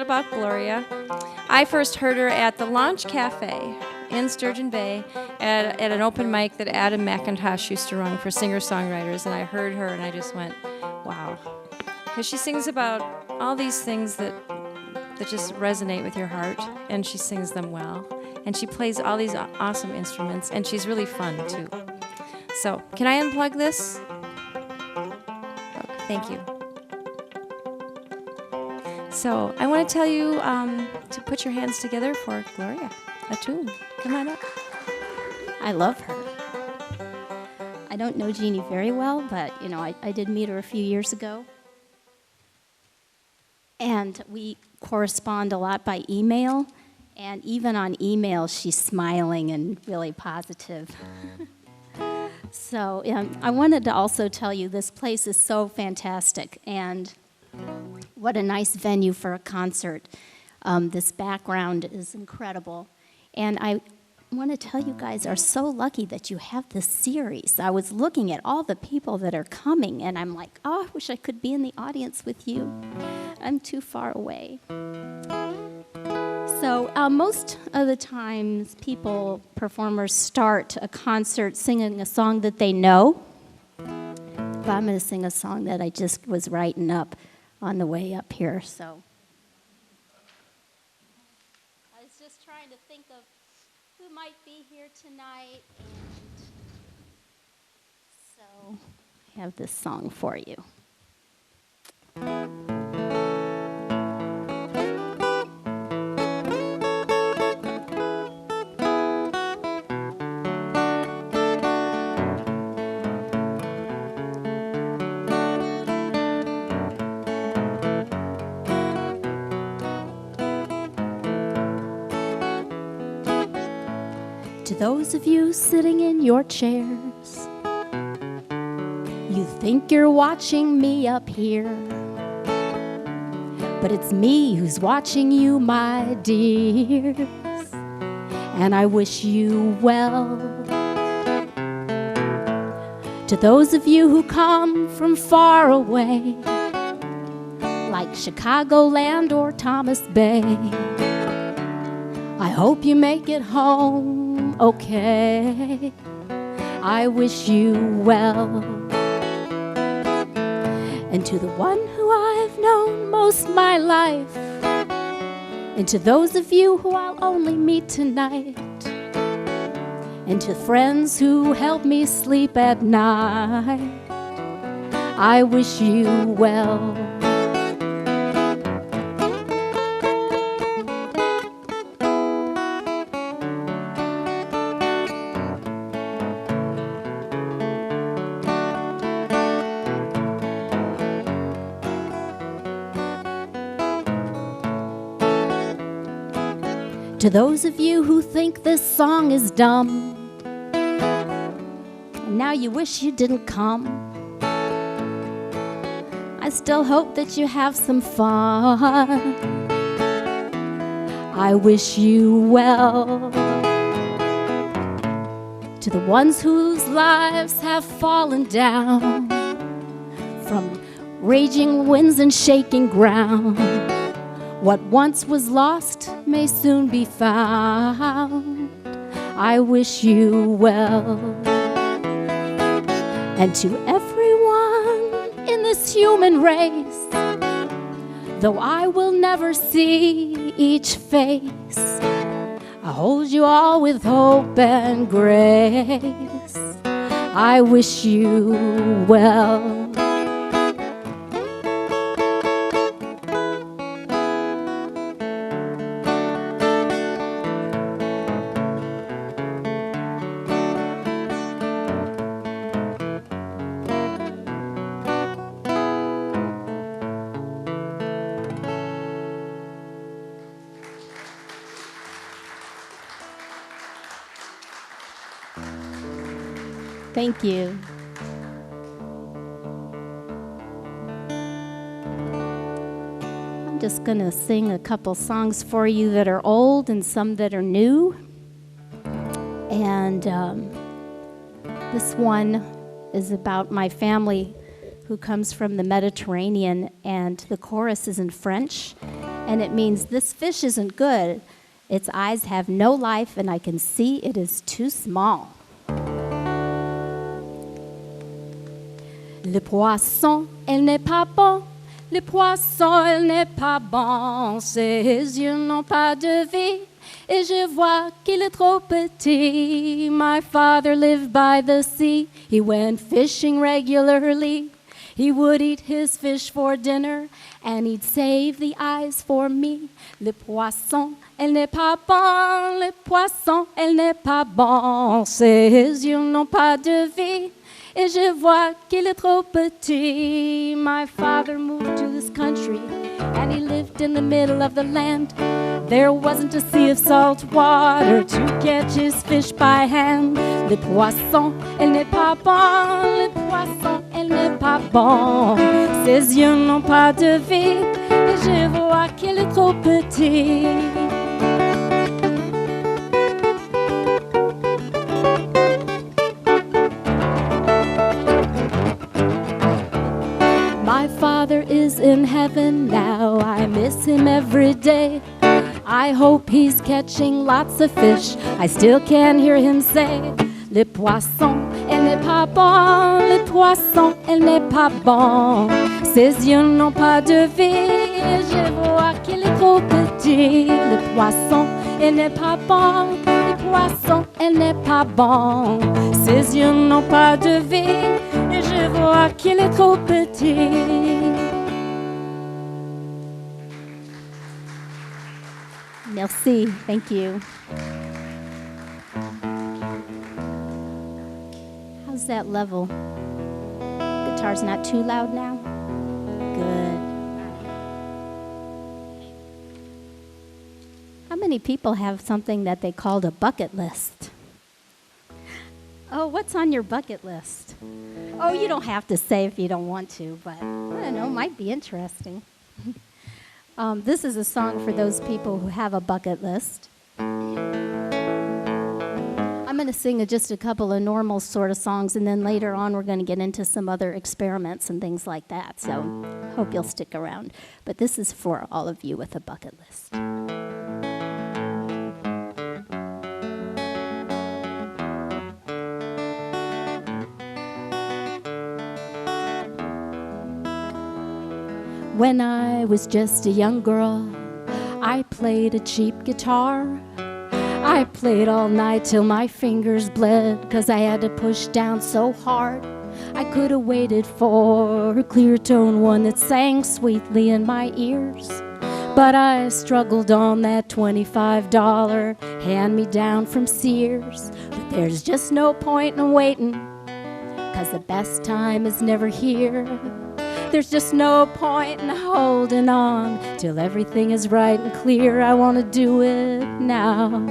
About Gloria. I first heard her at the Launch Cafe in Sturgeon Bay at an open mic that Adam McIntosh used to run for singer-songwriters, and I heard her and I just went, wow. Because she sings about all these things that just resonate with your heart, and she sings them well. And she plays all these awesome instruments, and she's really fun, too. So, can I unplug this? Okay, thank you. So I want to tell you to put your hands together for Gloria Attoun. Come on up. I love her. I don't know Jeannie very well, but I did meet her a few years ago. And we correspond a lot by email. And even on email, she's smiling and really positive. So I wanted to also tell you this place is so fantastic. And what a nice venue for a concert. This background is incredible. And I want to tell you guys are so lucky that you have this series. I was looking at all the people that are coming, and I'm like, oh, I wish I could be in the audience with you. I'm too far away. So most of the times, performers start a concert singing a song that they know. But I'm going to sing a song that I just was writing up on the way up here, so. I was just trying to think of who might be here tonight, and so I have this song for you. To those of you sitting in your chairs, you think you're watching me up here, but it's me who's watching you, my dears, and I wish you well. To those of you who come from far away, like Chicagoland or Thomas Bay, I hope you make it home okay. I wish you well. And to the one who I've known most my life, and to those of you who I'll only meet tonight, and to friends who help me sleep at night, I wish you well. To those of you who think this song is dumb, and now you wish you didn't come, I still hope that you have some fun. I wish you well. To the ones whose lives have fallen down from raging winds and shaking ground, what once was lost may soon be found. I wish you well. And to everyone in this human race, though I will never see each face, I hold you all with hope and grace. I wish you well. Thank you. I'm just going to sing a couple songs for you that are old and some that are new. And this one is about my family who comes from the Mediterranean, and the chorus is in French, and it means, "This fish isn't good. Its eyes have no life, and I can see it is too small." Le poisson, elle n'est pas bon. Le poisson, elle n'est pas bon. Ses yeux n'ont pas de vie, et je vois qu'il est trop petit. My father lived by the sea. He went fishing regularly. He would eat his fish for dinner, and he'd save the eyes for me. Le poisson, elle n'est pas bon. Le poisson, elle n'est pas bon. Ses yeux n'ont pas de vie, et je vois qu'il est trop petit. My father moved to this country, and he lived in the middle of the land. There wasn't a sea of salt water to catch his fish by hand. Le poisson, elle n'est pas bon. Le poisson, elle n'est pas bon. Ses yeux n'ont pas de vie, et je vois qu'il est trop petit. My father is in heaven now. I miss him every day. I hope he's catching lots of fish. I still can hear him say, le poisson, elle n'est pas bon. Le poisson, elle n'est pas bon. Ses yeux n'ont pas de vie, je vois qu'il est trop petit. Le poisson, elle n'est pas bon. Le poisson, elle n'est pas bon. Ses yeux n'ont pas de vie, et je vois qu'il est trop petit. Merci, thank you. How's that level? Guitar's not too loud now? Good. How many people have something that they called a bucket list? Oh, what's on your bucket list? Oh, you don't have to say if you don't want to, but I don't know, might be interesting. This is a song for those people who have a bucket list. I'm going to sing just a couple of normal sort of songs, and then later on we're going to get into some other experiments and things like that, so hope you'll stick around. But this is for all of you with a bucket list. When I was just a young girl, I played a cheap guitar. I played all night till my fingers bled, 'cause I had to push down so hard. I could have waited for a clear tone, one that sang sweetly in my ears. But I struggled on that $25 hand-me-down from Sears. But there's just no point in waiting, 'cause the best time is never here. There's just no point in holding on till everything is right and clear. I want to do it now.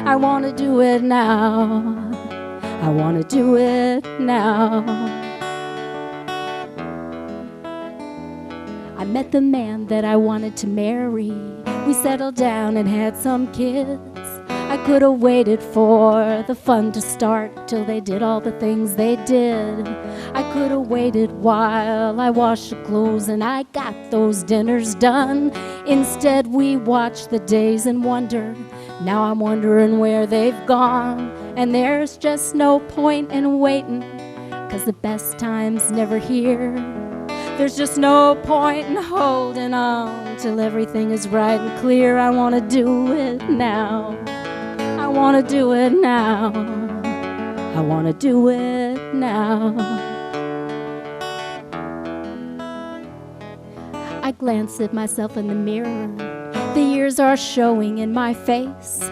I want to do it now. I want to do it now. I met the man that I wanted to marry. We settled down and had some kids. I could have waited for the fun to start till they did all the things they did. I could have waited while I washed the clothes and I got those dinners done. Instead, we watched the days and wonder. Now I'm wondering where they've gone. And there's just no point in waiting, 'cause the best time's never here. There's just no point in holding on till everything is right and clear. I want to do it now. I want to do it now. I want to do it now. I glance at myself in the mirror. The years are showing in my face.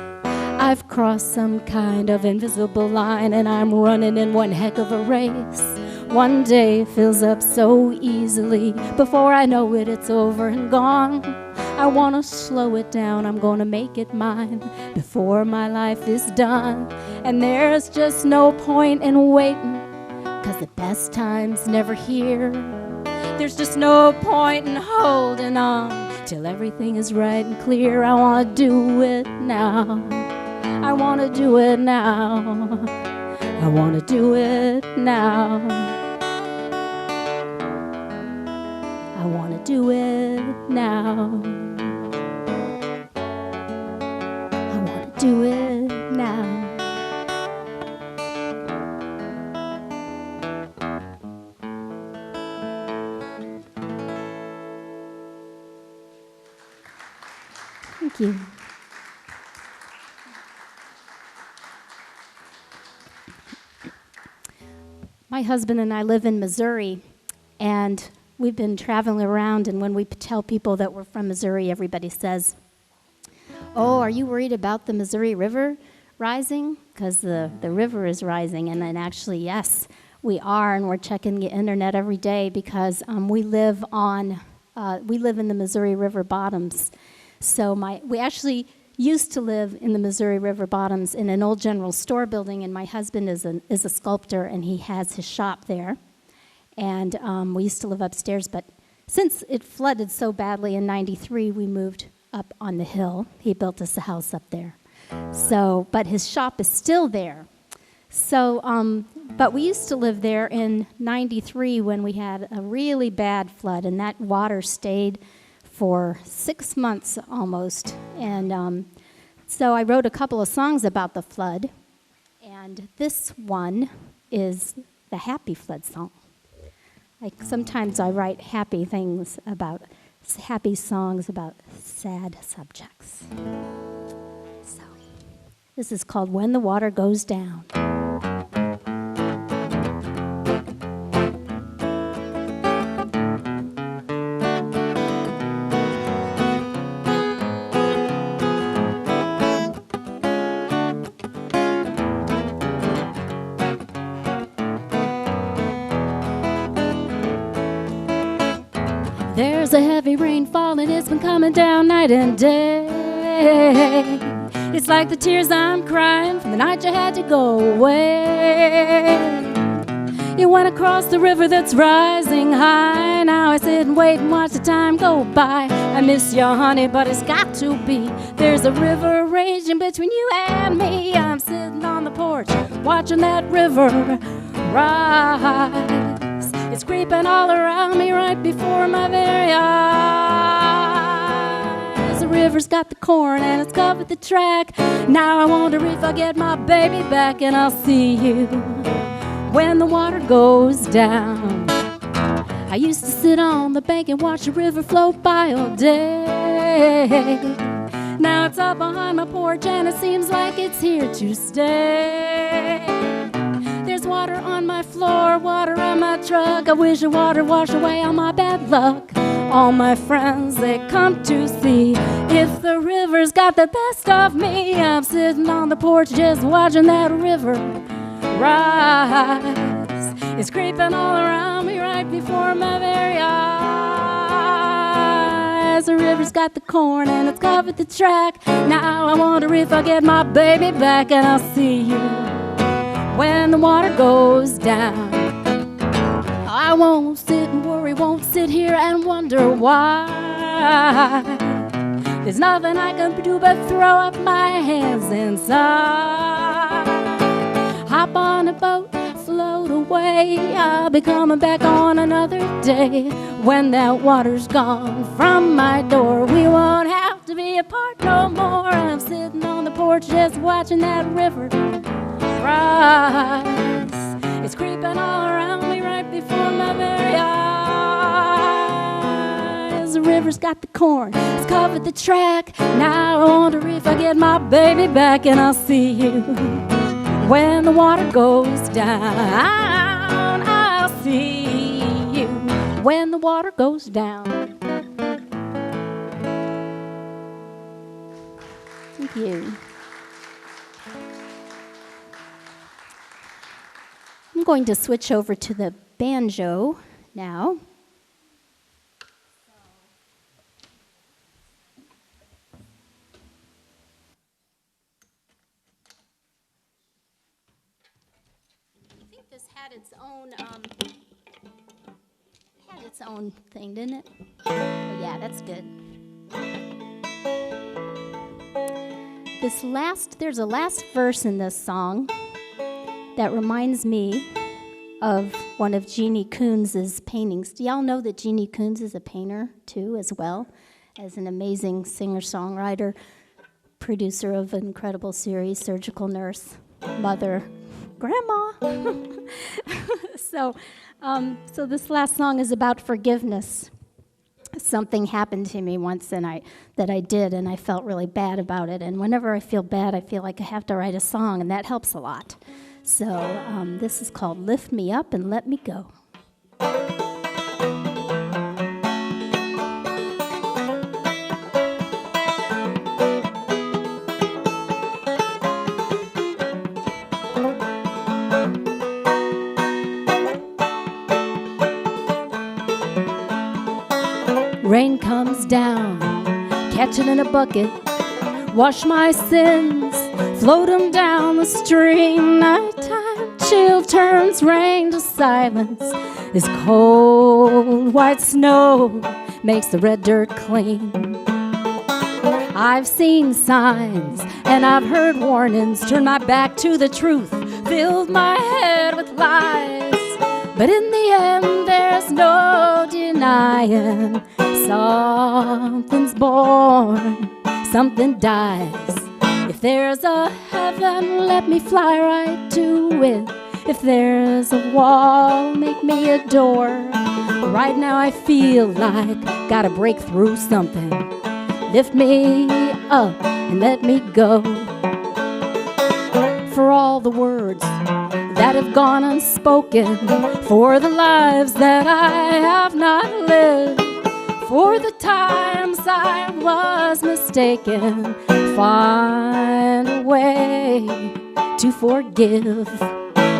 I've crossed some kind of invisible line, and I'm running in one heck of a race. One day fills up so easily. Before I know it, it's over and gone. I want to slow it down. I'm going to make it mine before my life is done. And there's just no point in waiting, 'cause the best time's never here. There's just no point in holding on till everything is right and clear. I want to do it now. I want to do it now. I want to do it now. I want to do it now. I want to do it now. Thank you. My husband and I live in Missouri, and we've been traveling around, and when we tell people that we're from Missouri, everybody says, "Oh, are you worried about the Missouri River rising?" Because the river is rising, and then actually, yes, we are, and we're checking the internet every day because we live in the Missouri River bottoms. So we actually used to live in the Missouri River bottoms in an old general store building, and my husband is a sculptor, and he has his shop there. And we used to live upstairs, but since it flooded so badly in '93, we moved up on the hill. He built us a house up there. So, but his shop is still there. So, but we used to live there in '93 when we had a really bad flood, and that water stayed for 6 months almost. And so I wrote a couple of songs about the flood, and this one is the happy flood song. Like sometimes I write happy songs about sad subjects. So this is called When the Water Goes Down. There's a heavy rain falling, it's been coming down night and day. It's like the tears I'm crying from the night you had to go away. You went across the river that's rising high. Now I sit and wait and watch the time go by. I miss you, honey, but it's got to be. There's a river raging between you and me. I'm sitting on the porch watching that river rise. It's creeping all around me right before my very eyes. The river's got the corn and it's covered the track. Now I wonder if I get my baby back, and I'll see you when the water goes down. I used to sit on the bank and watch the river float by all day. Now it's up behind my porch and it seems like it's here to stay. There's water on my floor, water on my truck. I wish the water washed away all my bad luck. All my friends, they come to see if the river's got the best of me. I'm sitting on the porch just watching that river rise. It's creeping all around me right before my very eyes. The river's got the corn and it's covered the track. Now I wonder if I get my baby back, and I'll see you when the water goes down. I won't sit and worry, won't sit here and wonder why. There's nothing I can do but throw up my hands and sigh. Hop on a boat, float away. I'll be coming back on another day. When that water's gone from my door, we won't have to be apart no more. I'm sitting on the porch just watching that river rise. It's creeping all around me right before my very eyes. The river's got the corn, it's covered the track. Now I wonder if I get my baby back, and I'll see you when the water goes down. I'll see you when the water goes down. Thank you. I'm going to switch over to the banjo now. I think this had its own thing, didn't it? Oh yeah, that's good. There's a last verse in this song that reminds me of one of Jeannie Koons's paintings. Do y'all know that Jeannie Koons is a painter too, as well as an amazing singer-songwriter, producer of an incredible series, Surgical Nurse, Mother, Grandma. So this last song is about forgiveness. Something happened to me once that I did, and I felt really bad about it. And whenever I feel bad, I feel like I have to write a song, and that helps a lot. So this is called Lift Me Up and Let Me Go. Rain comes down, catch it in a bucket, wash my sins, float them down the stream. Nighttime chill turns rain to silence. This cold white snow makes the red dirt clean. I've seen signs and I've heard warnings, turned my back to the truth, filled my head with lies. But in the end, there's no denying something's born, something dies. If there's a heaven, let me fly right to it. If there's a wall, make me a door. Right now I feel like gotta break through something. Lift me up and let me go. For all the words that have gone unspoken, for the lives that I have not lived, for the times I was mistaken, find a way to forgive.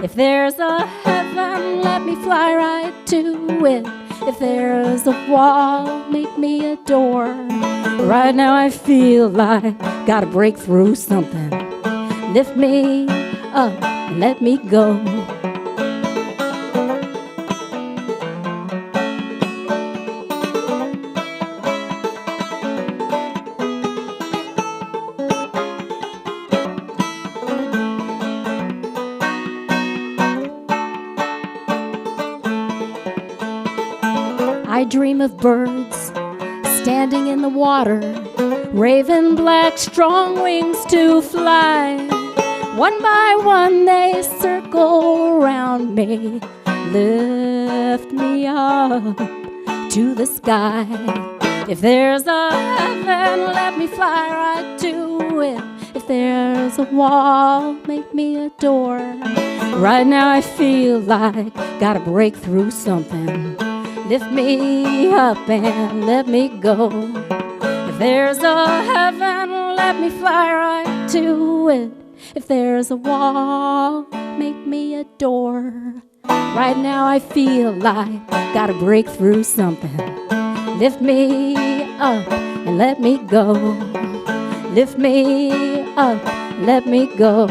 If there's a heaven, let me fly right to it. If there's a wall, make me a door. Right now I feel like gotta break through something. Lift me up and let me go. I dream of birds standing in the water, raven black, strong wings to fly. One by one they circle around me, lift me up to the sky. If there's a heaven, let me fly right to it. If there's a wall, make me a door. Right now I feel like gotta break through something. Lift me up and let me go. If there's a heaven, let me fly right to it. If there's a wall, make me a door. Right now I feel like gotta break through something. Lift me up and let me go. Lift me up, let me go.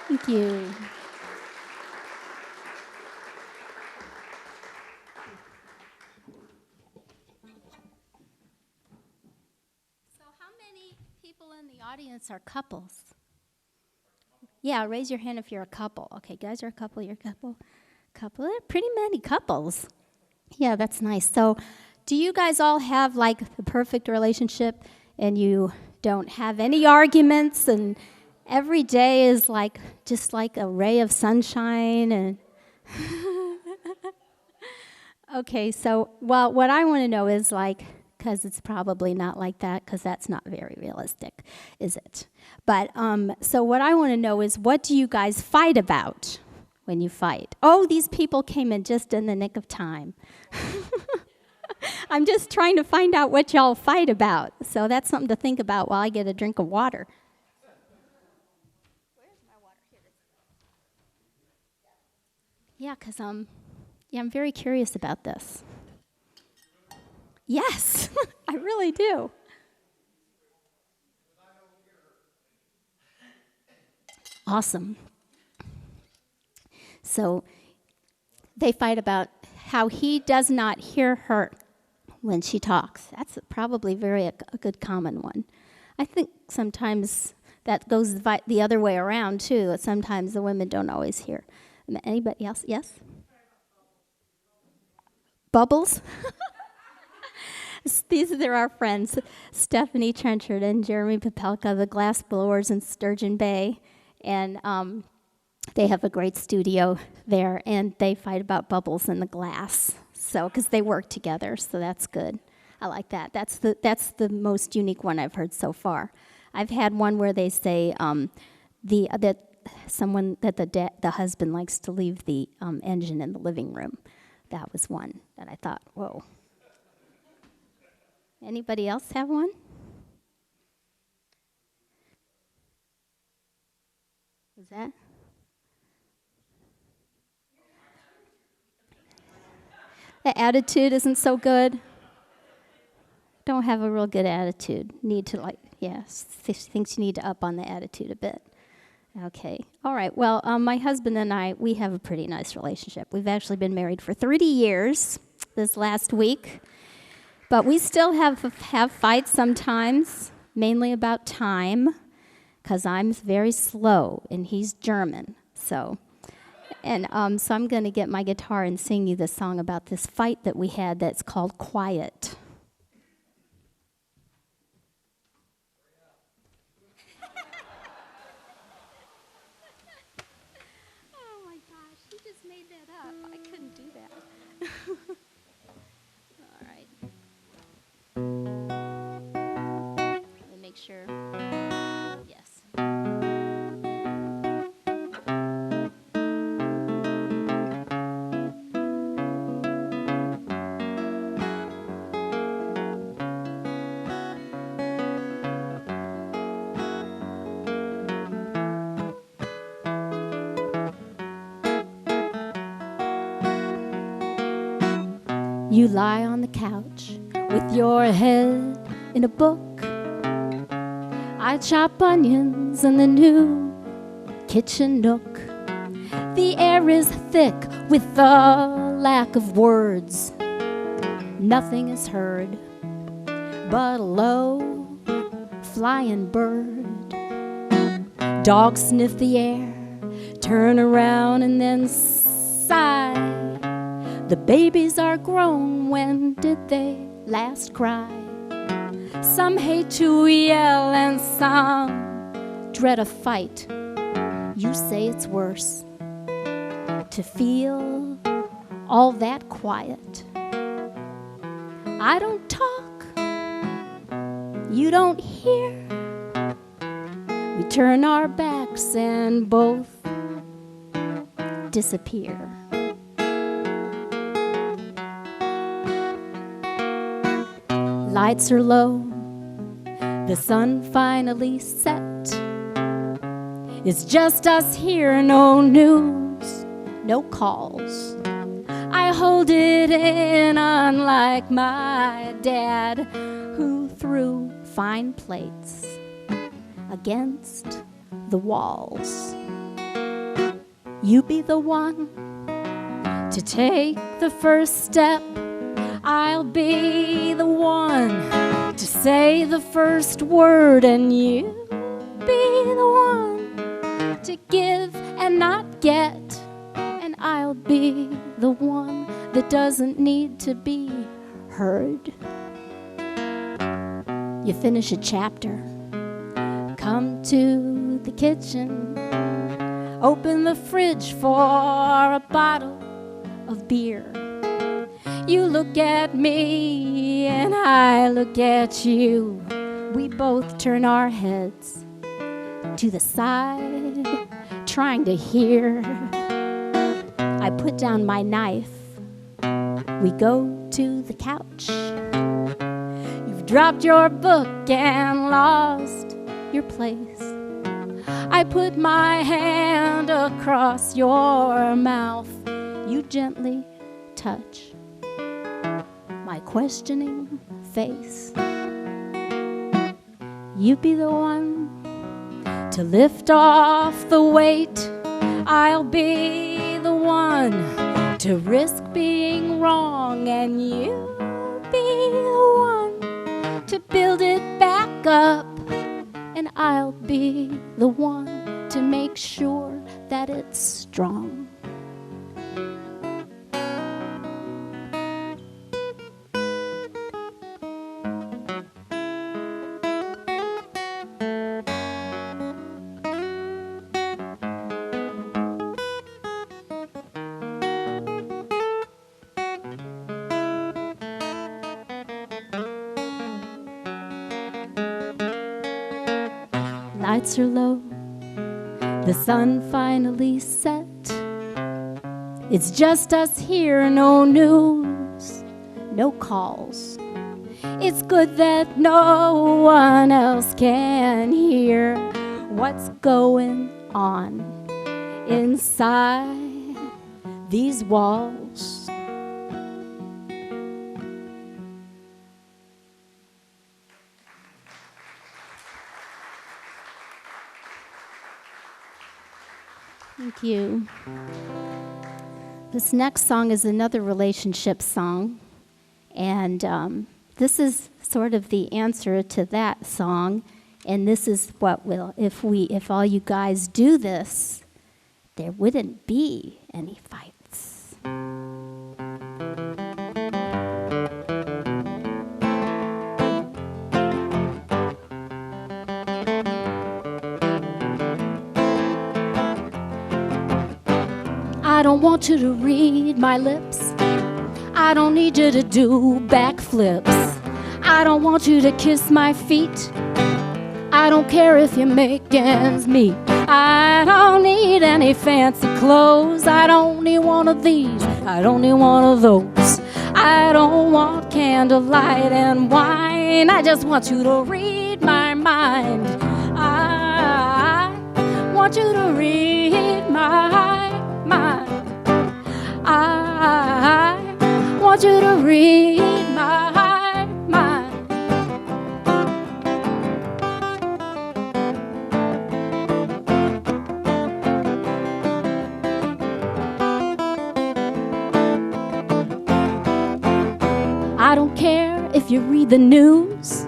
Thank you. So how many people in the audience are couples? Yeah, raise your hand if you're a couple. Okay, guys are a couple, you're a couple. Couple, pretty many couples. Yeah, that's nice. So do you guys all have like the perfect relationship and you don't have any arguments and every day is like just like a ray of sunshine and okay, so well what I want to know is like, because it's probably not like that because that's not very realistic, is it? But so what I want to know is, what do you guys fight about when you fight? Oh, these people came in just in the nick of time. I'm just trying to find out what y'all fight about. So that's something to think about while I get a drink of water. Where's my water? Here it is. Yeah, because Yeah, I'm very curious about this. Yes, I really do. Awesome. So they fight about how he does not hear her when she talks. That's probably a good common one. I think sometimes that goes the other way around too. That sometimes the women don't always hear. Anybody else? Yes? Bubbles? These are our friends, Stephanie Trenchard and Jeremy Popelka, the glass blowers in Sturgeon Bay. And they have a great studio there, and they fight about bubbles in the glass. So, because they work together, so that's good. I like that. That's the most unique one I've heard so far. I've had one where they say the husband likes to leave the engine in the living room. That was one that I thought, whoa. Anybody else have one? Was that? The attitude isn't so good. Don't have a real good attitude. Need to thinks you need to up on the attitude a bit. Okay. All right. Well, my husband and I, we have a pretty nice relationship. We've actually been married for 30 years this last week. But we still have fights sometimes, mainly about time, because I'm very slow and he's German. So I'm going to get my guitar and sing you the song about this fight that we had that's called Quiet. Oh my gosh, you just made that up. I couldn't do that. All right. Let me make sure. Yes. You lie on the couch with your head in a book. I chop onions in the new kitchen nook. The air is thick with the lack of words. Nothing is heard but a low flying bird. Dogs sniff the air, turn around and then sigh. The babies are grown, when did they last cry? Some hate to yell and some dread a fight. You say it's worse to feel all that quiet. I don't talk, you don't hear. We turn our backs and both disappear. Lights are low, the sun finally set. It's just us here, no news, no calls. I hold it in, unlike my dad, who threw fine plates against the walls. You be the one to take the first step. I'll be the one to say the first word, and you be the one to give and not get, and I'll be the one that doesn't need to be heard. You finish a chapter, come to the kitchen, open the fridge for a bottle of beer. You look at me and I look at you. We both turn our heads to the side, trying to hear. I put down my knife. We go to the couch. You've dropped your book and lost your place. I put my hand across your mouth. You gently touch my questioning face. You be the one to lift off the weight. I'll be the one to risk being wrong, and you be the one to build it back up, and I'll be the one to make sure that it's strong. Lights are low, the sun finally set. It's just us here, no news, no calls. It's good that no one else can hear what's going on inside these walls. Thank you. This next song is another relationship song, and this is sort of the answer to that song. And this is what will, if all you guys do this, there wouldn't be any fights. I don't want you to read my lips. I don't need you to do backflips. I don't want you to kiss my feet. I don't care if you make ends meet. I don't need any fancy clothes. I don't need one of these. I don't need one of those. I don't want candlelight and wine. I just want you to read my mind. I want you to read my mind. I want you to read my mind. I don't care if you read the news.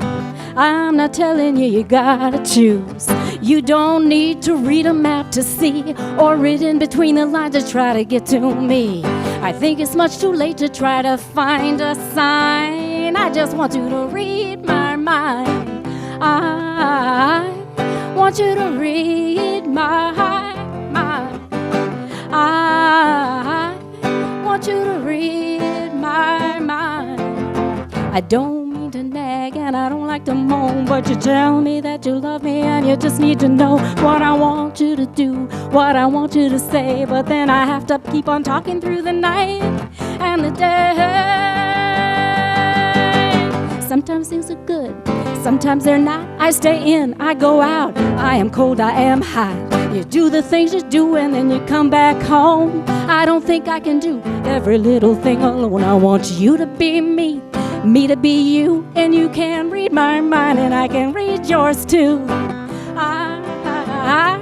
I'm not telling you you gotta choose. You don't need to read a map to see, or read in between the lines to try to get to me. I think it's much too late to try to find a sign. I just want you to read my mind. I want you to read my mind. I want you to read my mind. I don't mean to nag and I don't like to moan, but you tell me that you love me and you just need to know what I want you to do, what I want you to say. But then I have to keep on talking through the night and the day. Sometimes things are good, sometimes they're not. I stay in, I go out, I am cold, I am hot. You do the things you do and then you come back home. I don't think I can do every little thing alone. I want you to be me, me to be you, and you can read my mind and I can read yours too. I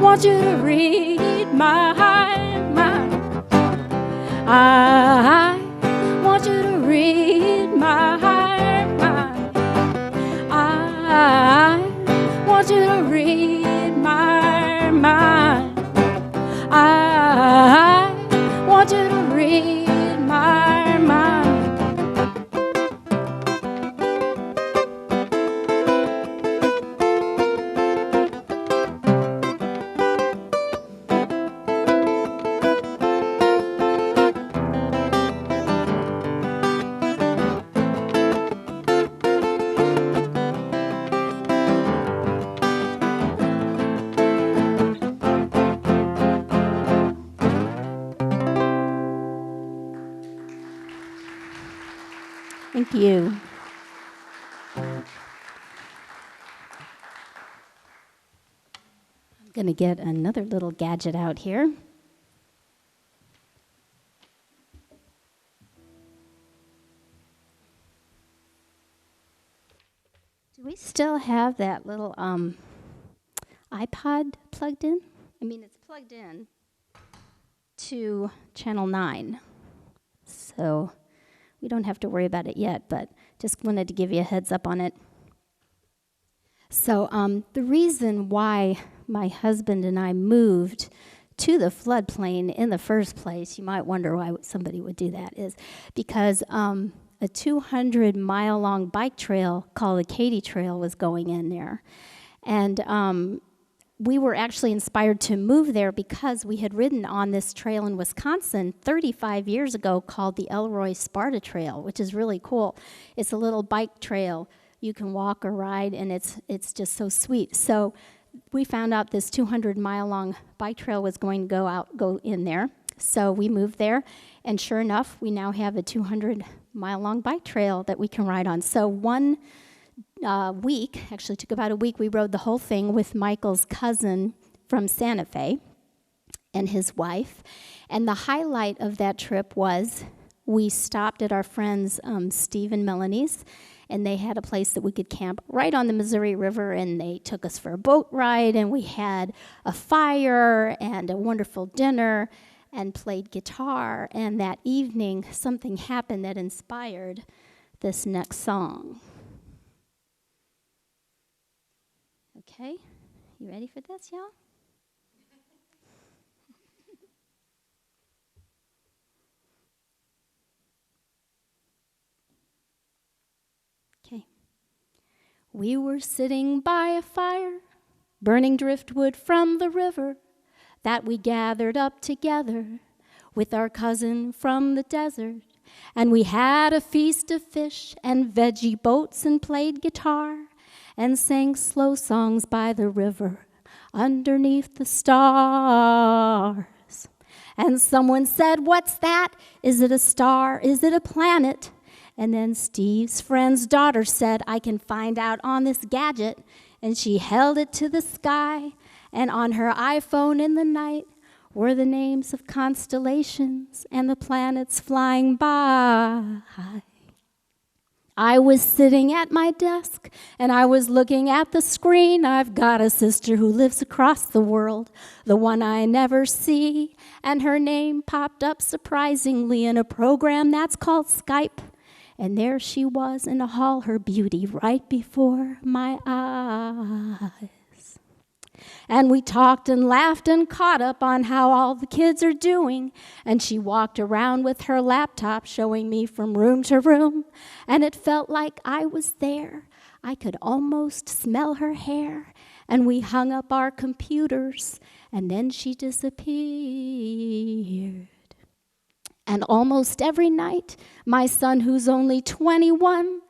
want you to read my mind. I want you to read my mind. I want you to read my mind. I want you to read my mind. Thank you. I'm going to get another little gadget out here. Do we still have that little iPod plugged in? I mean, it's plugged in to channel 9. So we don't have to worry about it yet, but just wanted to give you a heads up on it. So the reason why my husband and I moved to the floodplain in the first place, you might wonder why somebody would do that, is because a 200-mile-long bike trail called the Katy Trail was going in there. And we were actually inspired to move there because we had ridden on this trail in Wisconsin 35 years ago called the Elroy Sparta Trail, which is really cool. It's a little bike trail. You can walk or ride, and it's just so sweet. So we found out this 200-mile-long bike trail was going to go in there. So we moved there, and sure enough, we now have a 200-mile-long bike trail that we can ride on. So one week, actually took about a week, we rode the whole thing with Michael's cousin from Santa Fe and his wife. And the highlight of that trip was we stopped at our friends Steve and Melanie's, and they had a place that we could camp right on the Missouri River, and they took us for a boat ride, and we had a fire and a wonderful dinner and played guitar. And that evening, something happened that inspired this next song. Okay, you ready for this, y'all? Okay. We were sitting by a fire, burning driftwood from the river that we gathered up together with our cousin from the desert. And we had a feast of fish and veggie boats and played guitar and sang slow songs by the river underneath the stars. And someone said, "What's that? Is it a star? Is it a planet?" And then Steve's friend's daughter said, "I can find out on this gadget." And she held it to the sky, and on her iPhone in the night were the names of constellations and the planets flying by. I was sitting at my desk, and I was looking at the screen. I've got a sister who lives across the world, the one I never see, and her name popped up surprisingly in a program that's called Skype. And there she was in all her beauty right before my eyes. And we talked and laughed and caught up on how all the kids are doing. And she walked around with her laptop showing me from room to room. And it felt like I was there. I could almost smell her hair. And we hung up our computers. And then she disappeared. And almost every night, my son, who's only 21,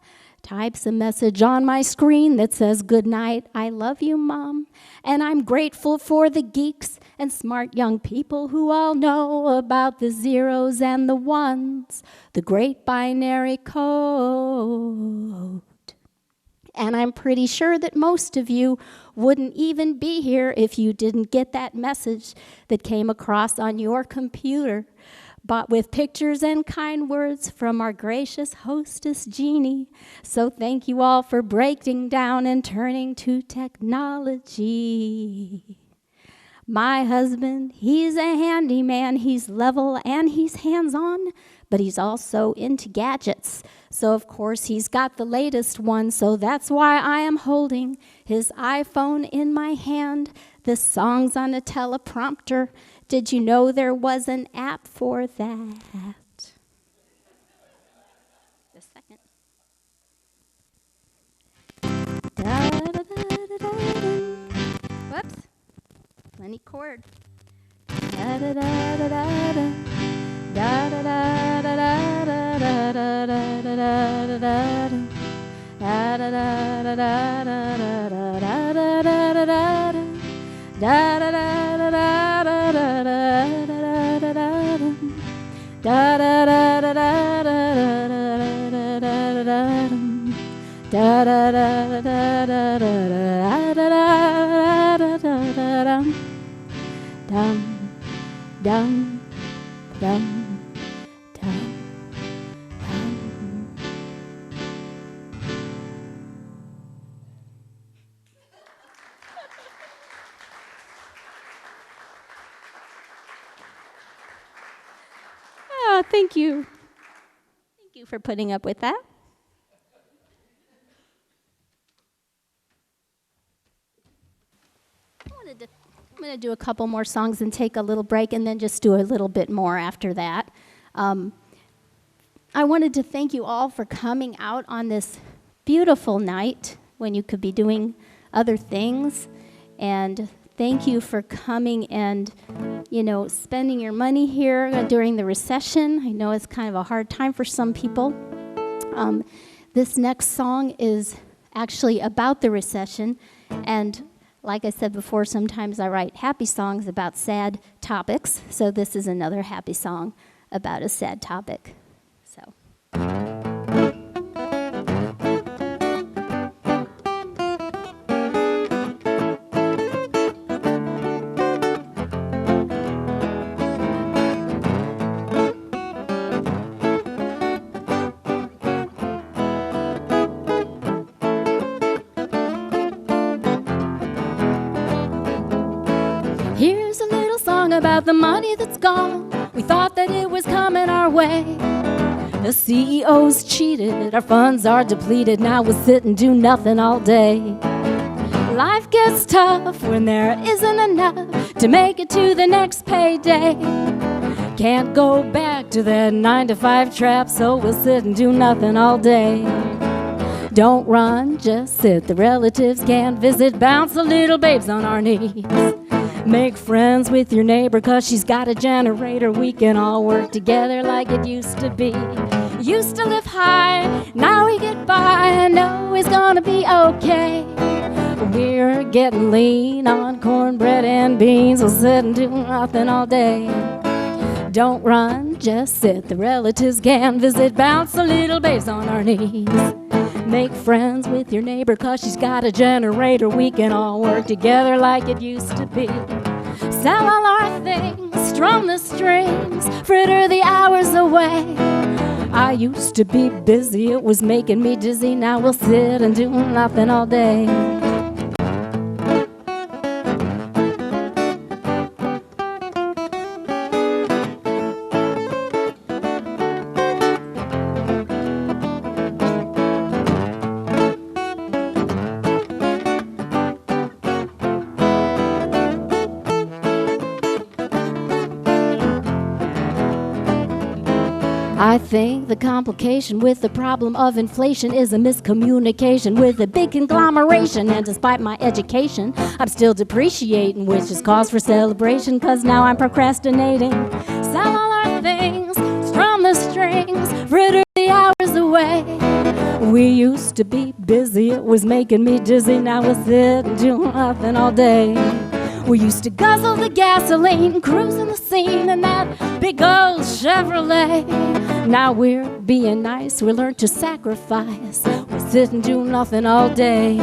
types a message on my screen that says, "Good night, I love you, Mom." And I'm grateful for the geeks and smart young people who all know about the zeros and the ones, the great binary code. And I'm pretty sure that most of you wouldn't even be here if you didn't get that message that came across on your computer, but with pictures and kind words from our gracious hostess, Jeannie. So thank you all for breaking down and turning to technology. My husband, he's a handyman. He's level and he's hands-on, but he's also into gadgets. So of course he's got the latest one, so that's why I am holding his iPhone in my hand. The song's on a teleprompter. Did you know there was an app for that? Just a second. Whoops. Plenty chord. Oh, thank you. Thank you for putting up with that. I'm going to do a couple more songs and take a little break and then just do a little bit more after that. I wanted to thank you all for coming out on this beautiful night when you could be doing other things. And thank you for coming and, spending your money here during the recession. I know it's kind of a hard time for some people. This next song is actually about the recession. And like I said before, sometimes I write happy songs about sad topics. So this is another happy song about a sad topic. So. Here's a little song about the money that's gone. We thought that it was coming our way. The CEO's cheated, our funds are depleted. Now we'll sit and do nothing all day. Life gets tough when there isn't enough to make it to the next payday. Can't go back to that 9-to-5 trap, so we'll sit and do nothing all day. Don't run, just sit. The relatives can't visit. Bounce the little babes on our knees. Make friends with your neighbor, 'cause she's got a generator. We can all work together like it used to be. Used to live high, now we get by. I know it's gonna be okay. We're getting lean on cornbread and beans. We'll sit and do nothing all day. Don't run, just sit. The relatives can visit. Bounce the little babes on our knees. Make friends with your neighbor, 'cause she's got a generator. We can all work together like it used to be. Sell all our things, strum the strings, fritter the hours away. I used to be busy, it was making me dizzy. Now we'll sit and do nothing all day. I think the complication with the problem of inflation is a miscommunication with a big conglomeration. And despite my education, I'm still depreciating, which is cause for celebration, 'cause now I'm procrastinating. Sell all our things, strum the strings, fritter the hours away. We used to be busy, it was making me dizzy. Now we'll sit and do nothing all day. We used to guzzle the gasoline, cruising the scene in that big old Chevrolet. Now we're being nice, we learned to sacrifice. We sit and do nothing all day.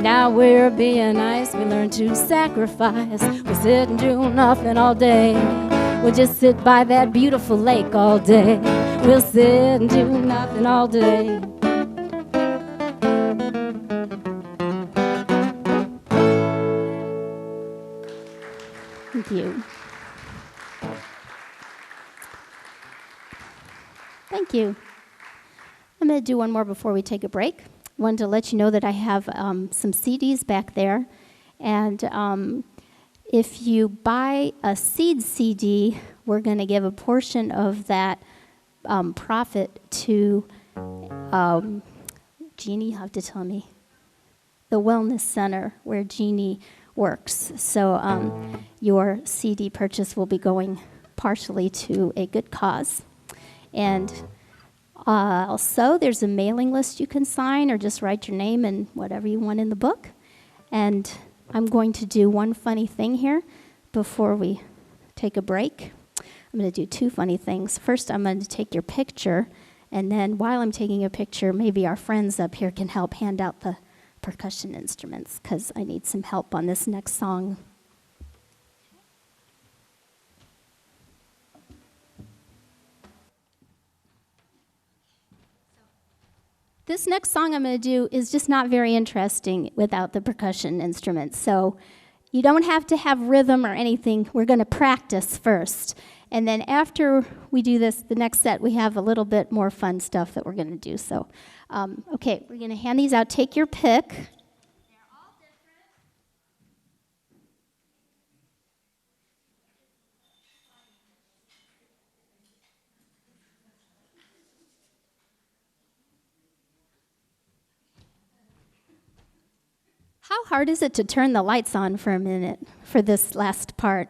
Now we're being nice, we learned to sacrifice. We sit and do nothing all day. We'll just sit by that beautiful lake all day. We'll sit and do nothing all day. Thank you. Thank you. I'm going to do one more before we take a break. I wanted to let you know that I have some CDs back there. And if you buy a seed CD, we're going to give a portion of that profit to, Jeannie, you have to tell me, the Wellness Center where Jeannie works. So your CD purchase will be going partially to a good cause. And also, there's a mailing list you can sign or just write your name and whatever you want in the book. And I'm going to do one funny thing here before we take a break. I'm going to do two funny things. First, I'm going to take your picture, and then while I'm taking a picture, maybe our friends up here can help hand out the percussion instruments, because I need some help on this next song. This next song I'm going to do is just not very interesting without the percussion instruments. So you don't have to have rhythm or anything. We're going to practice first. And then after we do this, the next set, we have a little bit more fun stuff that we're going to do. So, okay, we're going to hand these out. Take your pick. They're all different. How hard is it to turn the lights on for a minute for this last part?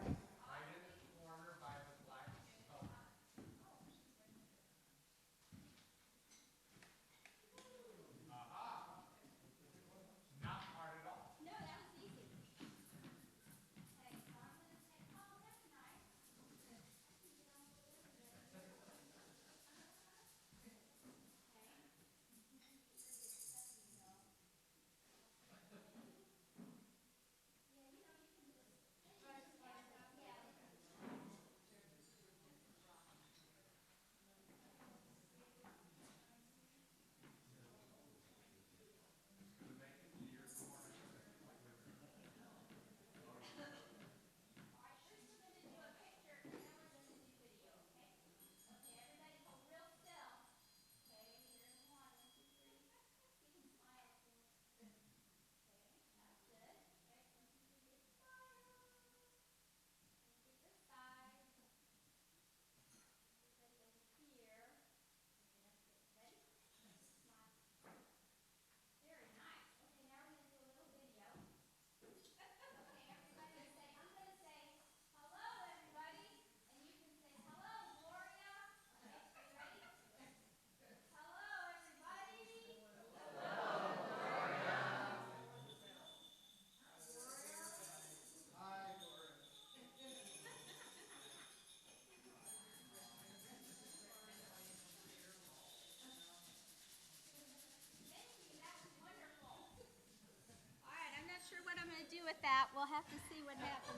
With that, we'll have to see what happens.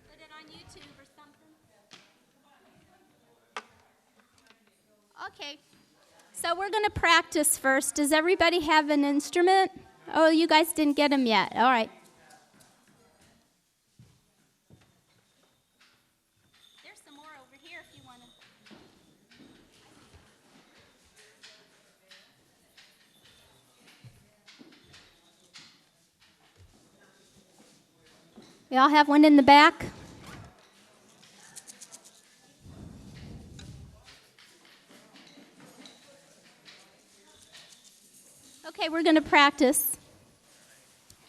Put it on YouTube or something. Okay, so we're going to practice first. Does everybody have an instrument? Oh, you guys didn't get them yet. All right. There's some more over here if you want to. We all have one in the back? Okay, we're going to practice.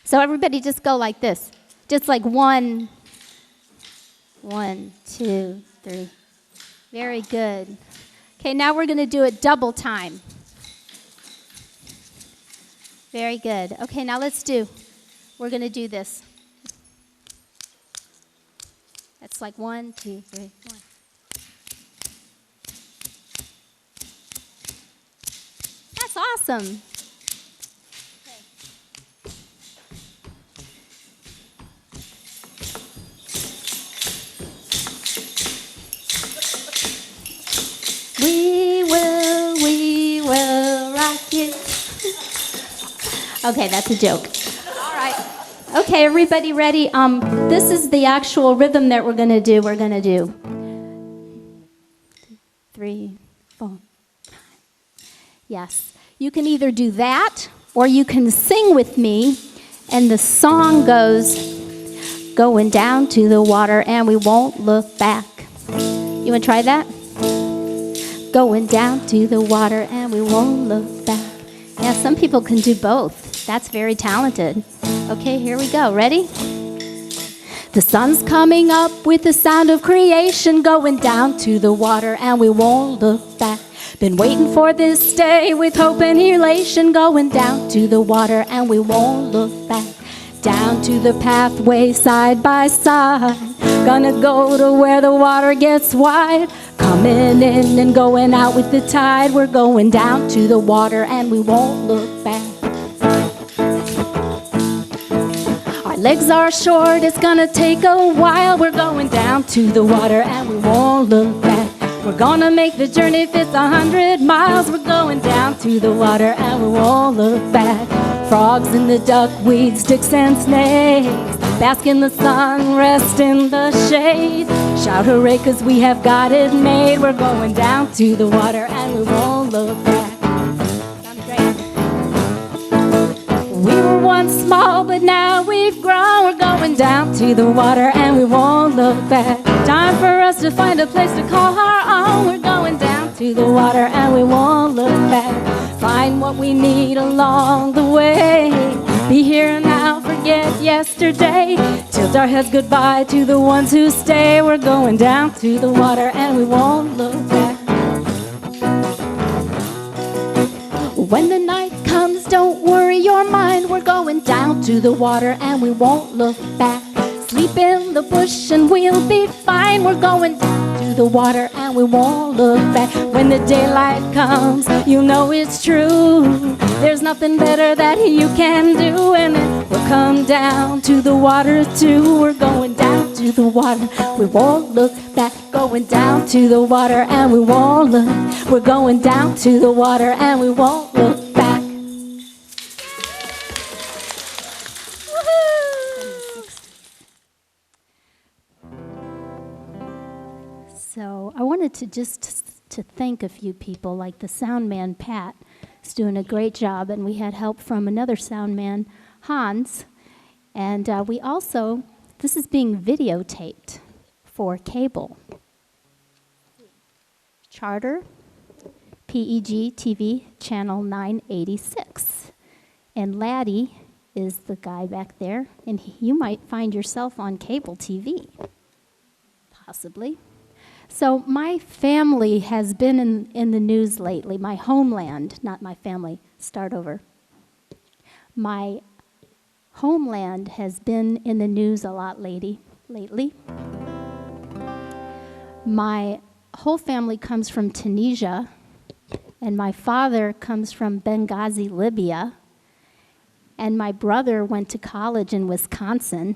So everybody just go like this. Just like 1, 2, 3. Very good. Okay, now we're going to do it double time. Very good. Okay, now we're going to do this. That's like 1, 2, 3, 1. That's awesome. Okay. We will rock you. Okay, that's a joke. All right. Okay, everybody ready? This is the actual rhythm that we're going to do. We're going to do 3, 4. Yes. You can either do that or you can sing with me, and the song goes, going down to the water and we won't look back. You want to try that? Going down to the water and we won't look back. Yeah, some people can do both. That's very talented. Okay, here we go. Ready? The sun's coming up with the sound of creation, going down to the water and we won't look back. Been waiting for this day with hope and elation, going down to the water and we won't look back. Down to the pathway side by side, gonna go to where the water gets wide. Coming in and going out with the tide, we're going down to the water and we won't look back. Our legs are short, it's gonna take a while. We're going down to the water and we won't look back. We're gonna make the journey if it's 100 miles. We're going down to the water and we won't look back. Frogs in the duckweed, sticks and snakes. Bask in the sun, rest in the shade. Shout hooray, 'cause we have got it made. We're going down to the water and we won't look back. Sounds great. We were once small, but now we've grown. We're going down to the water and we won't look back. Time for us to find a place to call our own. We're going down to the water and we won't look back. Find what we need along the way. Be here now, forget yesterday. Tilt our heads goodbye to the ones who stay. We're going down to the water and we won't look back. When the night comes, don't worry your mind. We're going down to the water and we won't look back. Sleep in the bush and we'll be fine. We're going down to the water and we won't look back. When the daylight comes, you know it's true. There's nothing better that you can do, and it will come down to the water too. We're going down to the water, we won't look back. Going down to the water and we won't look. We're going down to the water and we won't look back. So I wanted to to thank a few people, like the sound man, Pat, is doing a great job, and we had help from another sound man, Hans. And we also, this is being videotaped for cable. Charter, PEG TV, channel 986. And Laddie is the guy back there, and you might find yourself on cable TV, possibly. So my family has been in the news lately. My homeland, not my family, start over. My homeland has been in the news a lot lately. My whole family comes from Tunisia, and my father comes from Benghazi, Libya, and my brother went to college in Wisconsin.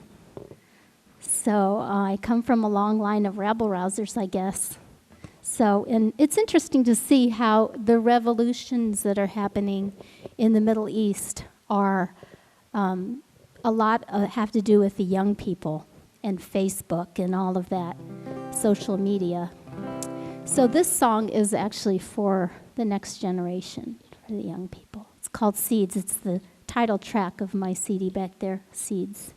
So I come from a long line of rabble-rousers, I guess. So, and it's interesting to see how the revolutions that are happening in the Middle East are a lot have to do with the young people and Facebook and all of that, social media. So this song is actually for the next generation, for the young people. It's called Seeds. It's the title track of my CD back there, Seeds.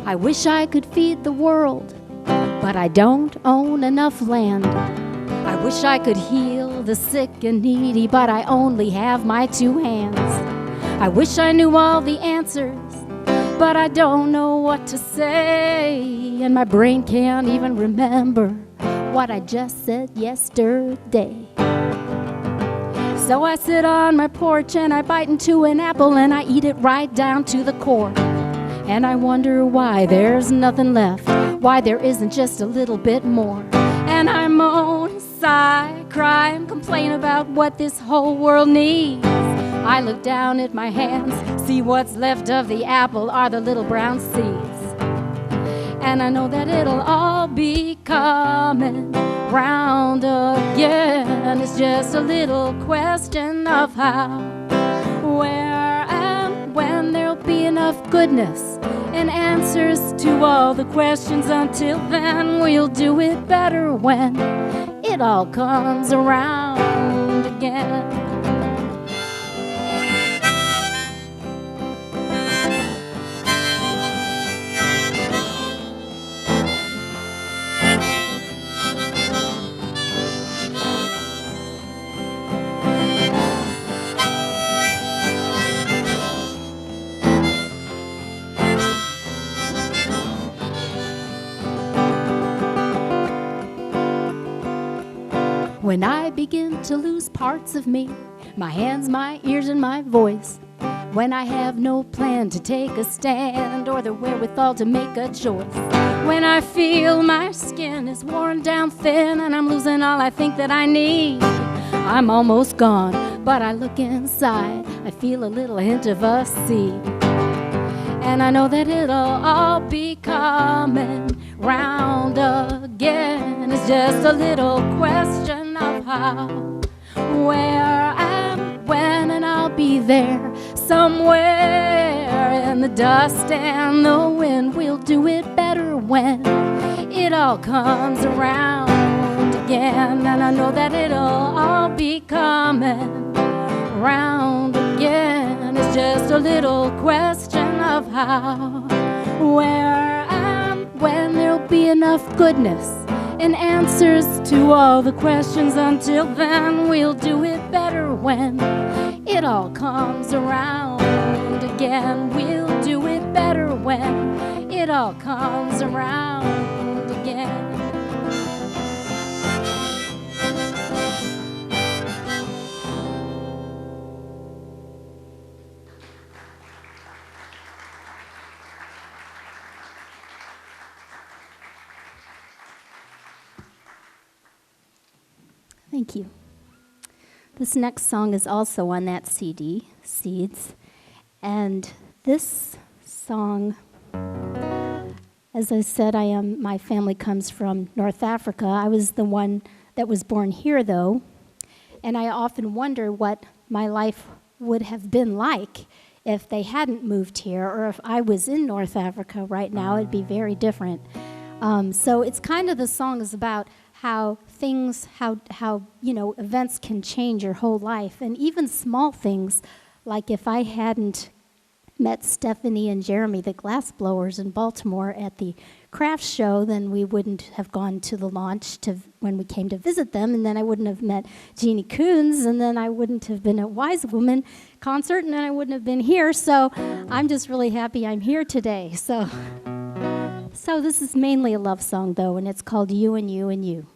I wish I could feed the world, but I don't own enough land. I wish I could heal the sick and needy, but I only have my 2 hands. I wish I knew all the answers, but I don't know what to say, and my brain can't even remember what I just said yesterday. So I sit on my porch and I bite into an apple and I eat it right down to the core. And I wonder why there's nothing left, why there isn't just a little bit more. And I moan, sigh, cry, and complain about what this whole world needs. I look down at my hands, see what's left of the apple are the little brown seeds. And I know that it'll all be coming round again. It's just a little question of how, where, and when there'll be enough goodness and answers to all the questions. Until then, we'll do it better when it all comes around again. When I begin to lose parts of me, my hands, my ears, and my voice, when I have no plan to take a stand or the wherewithal to make a choice, when I feel my skin is worn down thin and I'm losing all I think that I need, I'm almost gone, but I look inside, I feel a little hint of a seed. And I know that it'll all be coming round again. It's just a little question of how, where, and when, and I'll be there somewhere in the dust and the wind. We'll do it better when it all comes around again. And I know that it'll all be coming round again. It's just a little question of how, where, and when. There'll be enough goodness and answers to all the questions. Until then, we'll do it better when it all comes around again. We'll do it better when it all comes around again. Thank you. This next song is also on that CD, Seeds. And this song, as I said, my family comes from North Africa. I was the one that was born here, though. And I often wonder what my life would have been like if they hadn't moved here, or if I was in North Africa right now. It'd be very different. So it's kind of, the song is about how things, how events can change your whole life. And even small things, like if I hadn't met Stephanie and Jeremy, the glassblowers in Baltimore, at the craft show, then we wouldn't have gone to the launch when we came to visit them, and then I wouldn't have met Jeannie Coons, and then I wouldn't have been at Wise Woman concert, and then I wouldn't have been here. So I'm just really happy I'm here today. So this is mainly a love song, though, and it's called You and You and You.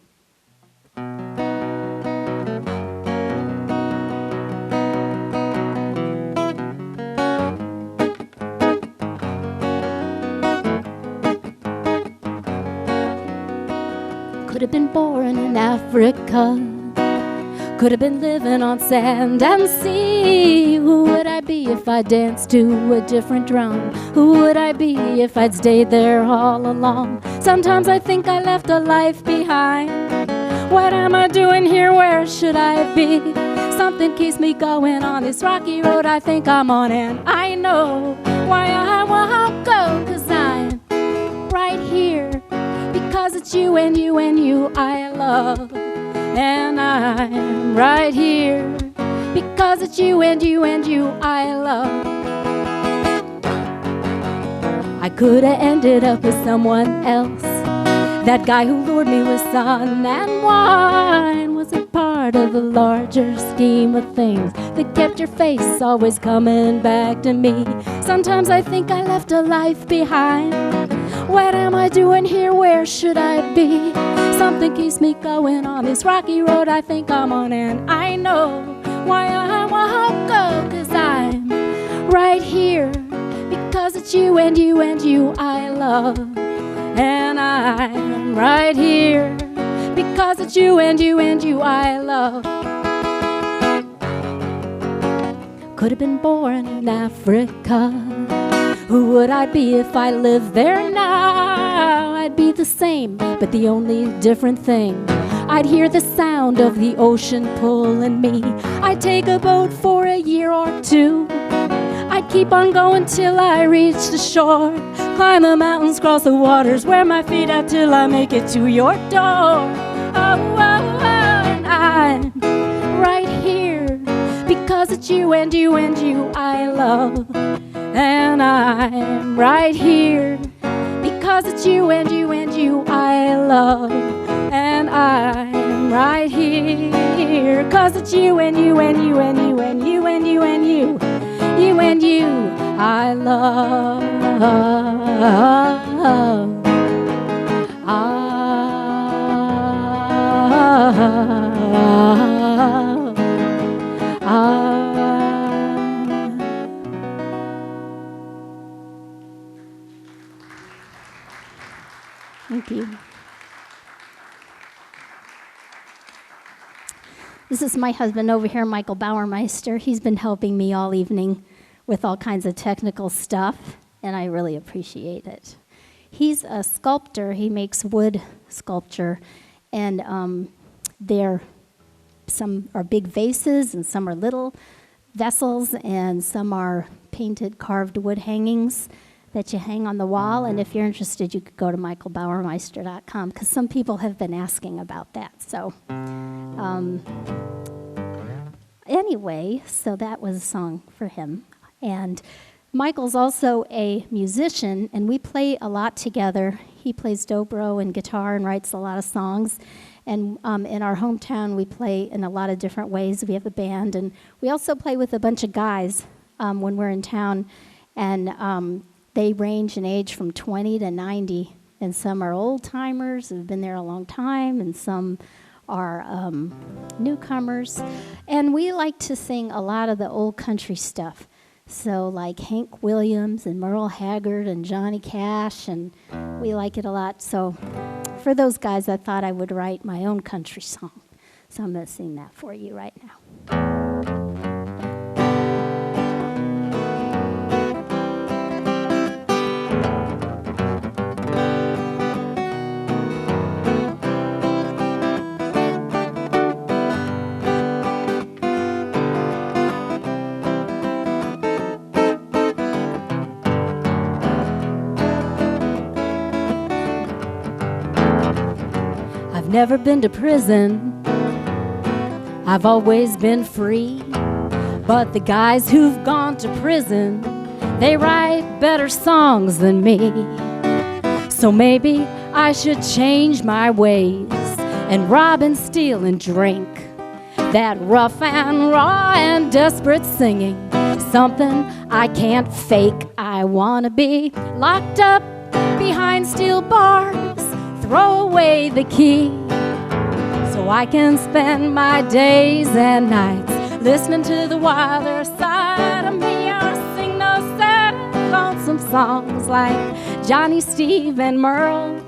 Could have been born in Africa, could have been living on sand and sea. Who would I be if I danced to a different drum? Who would I be if I'd stayed there all along? Sometimes I think I left a life behind. What am I doing here? Where should I be? Something keeps me going on this rocky road I think I'm on, and I know why I won't go, 'cause I'm right here. Because it's you and you and you I love, and I'm right here. Because it's you and you and you I love. I could have ended up with someone else. That guy who lured me with sun and wine wasn't part of the larger scheme of things that kept your face always coming back to me. Sometimes I think I left a life behind. What am I doing here? Where should I be? Something keeps me going on this rocky road I think I'm on, and I know why I won't go, 'cause I'm right here. Because it's you and you and you I love, and I'm right here. Because it's you and you and you I love. Could have been born in Africa. Who would I be if I lived there now? I'd be the same, but the only different thing, I'd hear the sound of the ocean pulling me. I'd take a boat for a year or two. I'd keep on going till I reach the shore. Climb the mountains, cross the waters, wear my feet out till I make it to your door. Oh, oh, oh, and I'm right here. Because it's you and you and you I love, and I'm right here. Because it's you and you and you I love, and I'm right here. Because it's you and you and you and you and you and you and you, you and you I love. Thank you. This is my husband over here, Michael Bauermeister. He's been helping me all evening with all kinds of technical stuff, and I really appreciate it. He's a sculptor. He makes wood sculpture, and some are big vases, and some are little vessels, and some are painted, carved wood hangings that you hang on the wall. And if you're interested, you could go to michaelbauermeister.com, because some people have been asking about that. So anyway, so that was a song for him. And Michael's also a musician, and we play a lot together. He plays dobro and guitar and writes a lot of songs. And in our hometown, we play in a lot of different ways. We have a band, and we also play with a bunch of guys when we're in town. And they range in age from 20 to 90. And some are old-timers who've been there a long time, and some are newcomers. And we like to sing a lot of the old country stuff. So like Hank Williams and Merle Haggard and Johnny Cash, and we like it a lot. So for those guys, I thought I would write my own country song. So I'm going to sing that for you right now. I've never been to prison, I've always been free. But the guys who've gone to prison, they write better songs than me. So maybe I should change my ways and rob and steal and drink. That rough and raw and desperate singing, something I can't fake. I wanna be locked up behind steel bars, throw away the key, so I can spend my days and nights listening to the wilder side of me, or sing those sad and lonesome songs like Johnny, Steve, and Merle.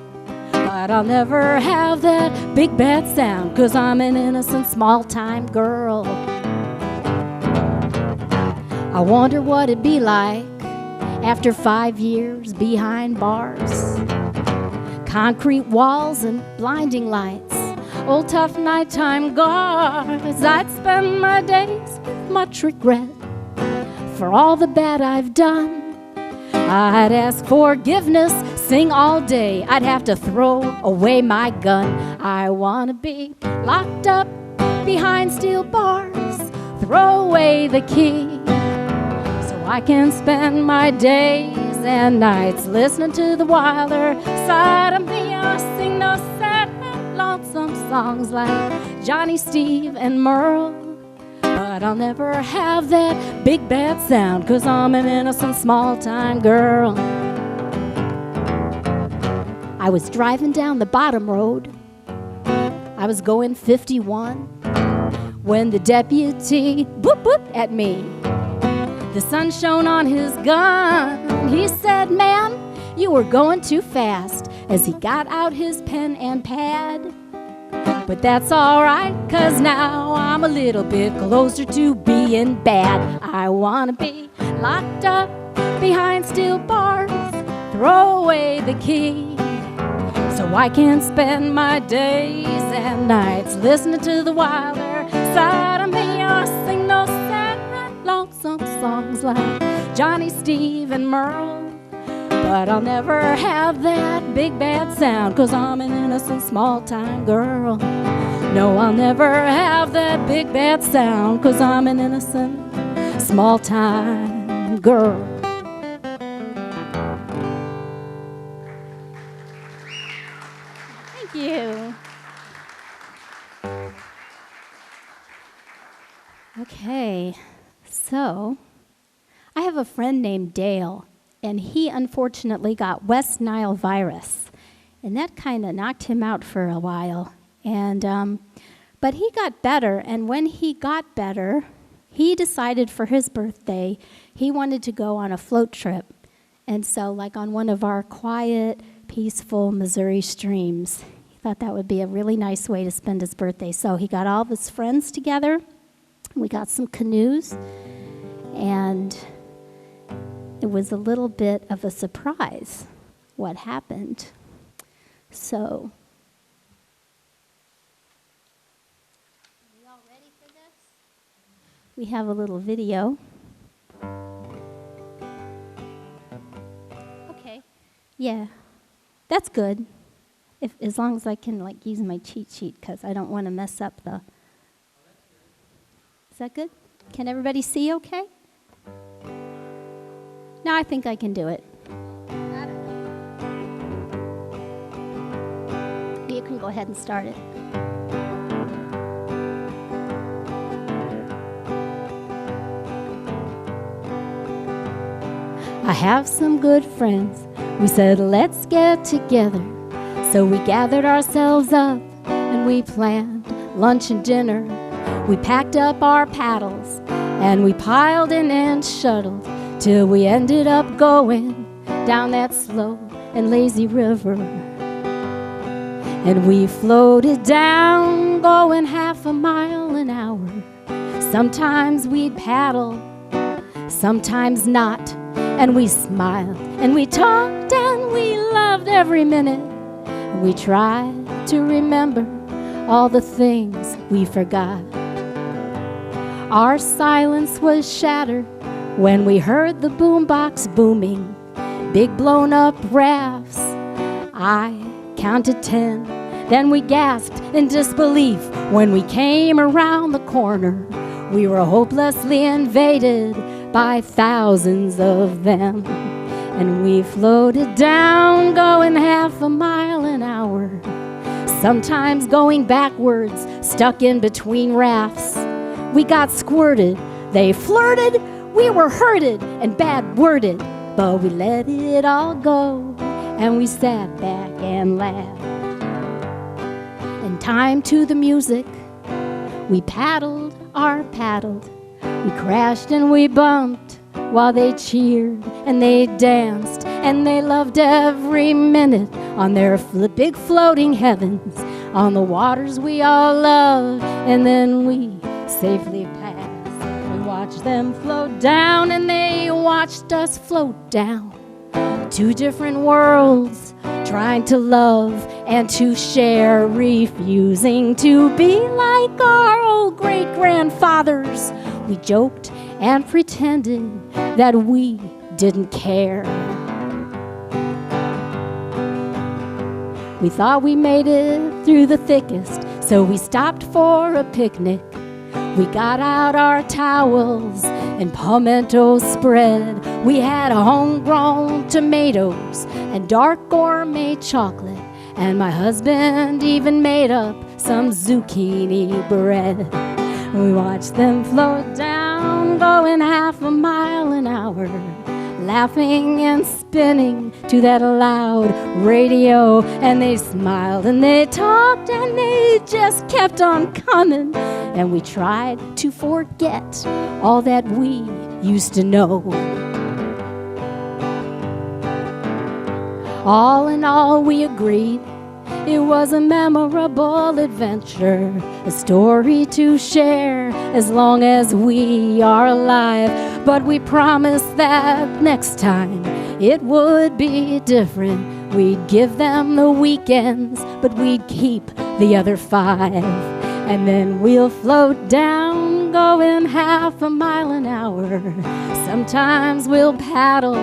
But I'll never have that big bad sound, 'cause I'm an innocent small-time girl. I wonder what it'd be like after 5 years behind bars. Concrete walls and blinding lights, old tough nighttime guards. I'd spend my days with much regret for all the bad I've done. I'd ask forgiveness, sing all day. I'd have to throw away my gun. I wanna be locked up behind steel bars, throw away the key, so I can spend my days and nights listening to the wilder side of me. I'll sing those sad and lonesome songs like Johnny, Steve, and Merle. But I'll never have that big bad sound, 'cause I'm an innocent small-time girl. I was driving down the bottom road, I was going 51, when the deputy boop boop at me. The sun shone on his gun. He said, "Man, you were going too fast," as he got out his pen and pad. But that's all right, 'cause now I'm a little bit closer to being bad. I wanna be locked up behind steel bars, throw away the key, so I can spend my days and nights listening to the wilder side of me. I'll sing those sad and lonesome songs like Johnny, Steve, and Merle. But I'll never have that big bad sound, 'cause I'm an innocent small-time girl. No, I'll never have that big bad sound, 'cause I'm an innocent small-time girl. Thank you. Okay, so I have a friend named Dale, and he unfortunately got West Nile virus, and that kind of knocked him out for a while. And But he got better, and when he got better, he decided for his birthday he wanted to go on a float trip. And so, like on one of our quiet, peaceful Missouri streams, he thought that would be a really nice way to spend his birthday. So he got all of his friends together. We got some canoes, and it was a little bit of a surprise what happened. So, are we all ready for this? We have a little video. Okay, yeah, that's good. As long as I can like use my cheat sheet, because I don't want to mess up the. Is that good? Can everybody see okay? No, I think I can do it. You can go ahead and start it. I have some good friends. We said, let's get together. So we gathered ourselves up and we planned lunch and dinner. We packed up our paddles and we piled in and shuttled till we ended up going down that slow and lazy river. And we floated down, going half a mile an hour. Sometimes we'd paddle, sometimes not. And we smiled, and we talked, and we loved every minute. And we tried to remember all the things we forgot. Our silence was shattered when we heard the boombox booming, big blown-up rafts. I counted 10, then we gasped in disbelief when we came around the corner. We were hopelessly invaded by thousands of them. And we floated down, going half a mile an hour, sometimes going backwards, stuck in between rafts. We got squirted, they flirted, we were hurted and bad-worded, but we let it all go, and we sat back and laughed. And time to the music, we paddled our paddled. We crashed and we bumped while they cheered and they danced and they loved every minute on their big floating heavens on the waters we all loved. And then we safely passed. We watched them float down and they watched us float down. Two different worlds, trying to love and to share, refusing to be like our old great-grandfathers. We joked and pretended that we didn't care. We thought we made it through the thickest, so we stopped for a picnic. We got out our towels and pimento spread. We had homegrown tomatoes and dark gourmet chocolate, and my husband even made up some zucchini bread. We watched them float down, going half a mile an hour, laughing and spinning to that loud radio. And they smiled and they talked and they just kept on coming. And we tried to forget all that we used to know. All in all, we agreed it was a memorable adventure, a story to share as long as we are alive. But we promised that next time it would be different. We'd give them the weekends, but we'd keep the other 5. And then we'll float down, going half a mile an hour. Sometimes we'll paddle,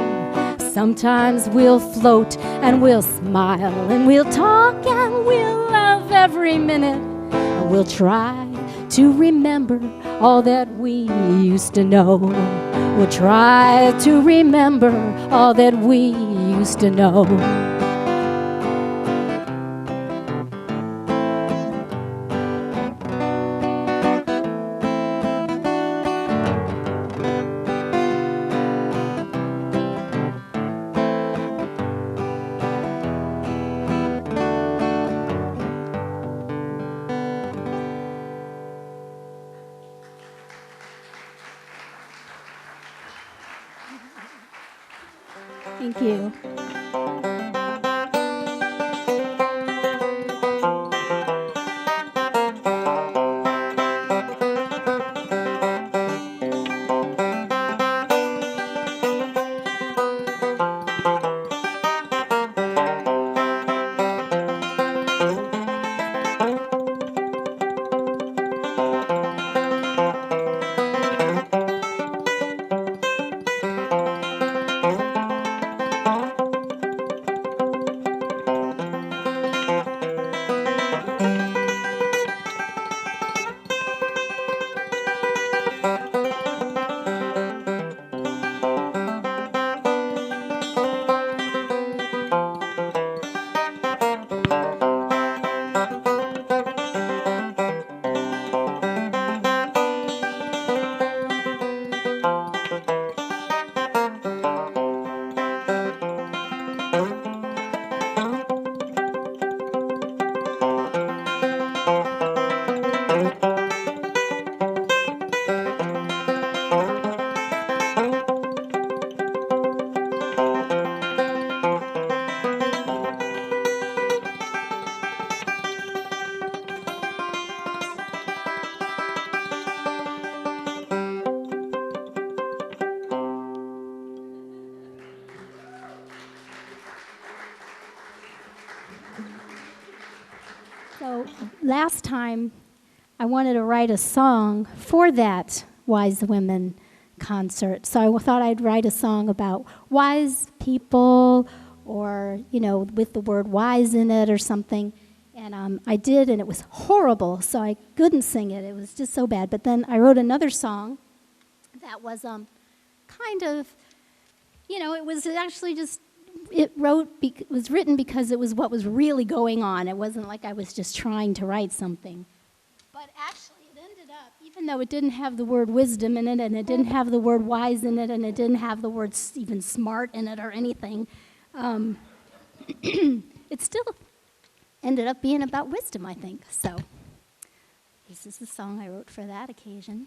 sometimes we'll float, and we'll smile, and we'll talk, and we'll love every minute. And we'll try to remember all that we used to know. We'll try to remember all that we used to know. Thank you. So last time, I wanted to write a song for that Wise Women concert. So I thought I'd write a song about wise people or, with the word wise in it or something. And I did, and it was horrible, so I couldn't sing it. It was just so bad. But then I wrote another song that was kind of, it was actually just, it was written because it was what was really going on. It wasn't like I was just trying to write something. But actually, it ended up, even though it didn't have the word wisdom in it, and it didn't have the word wise in it, and it didn't have the word even smart in it or anything, it still ended up being about wisdom, I think. So this is the song I wrote for that occasion.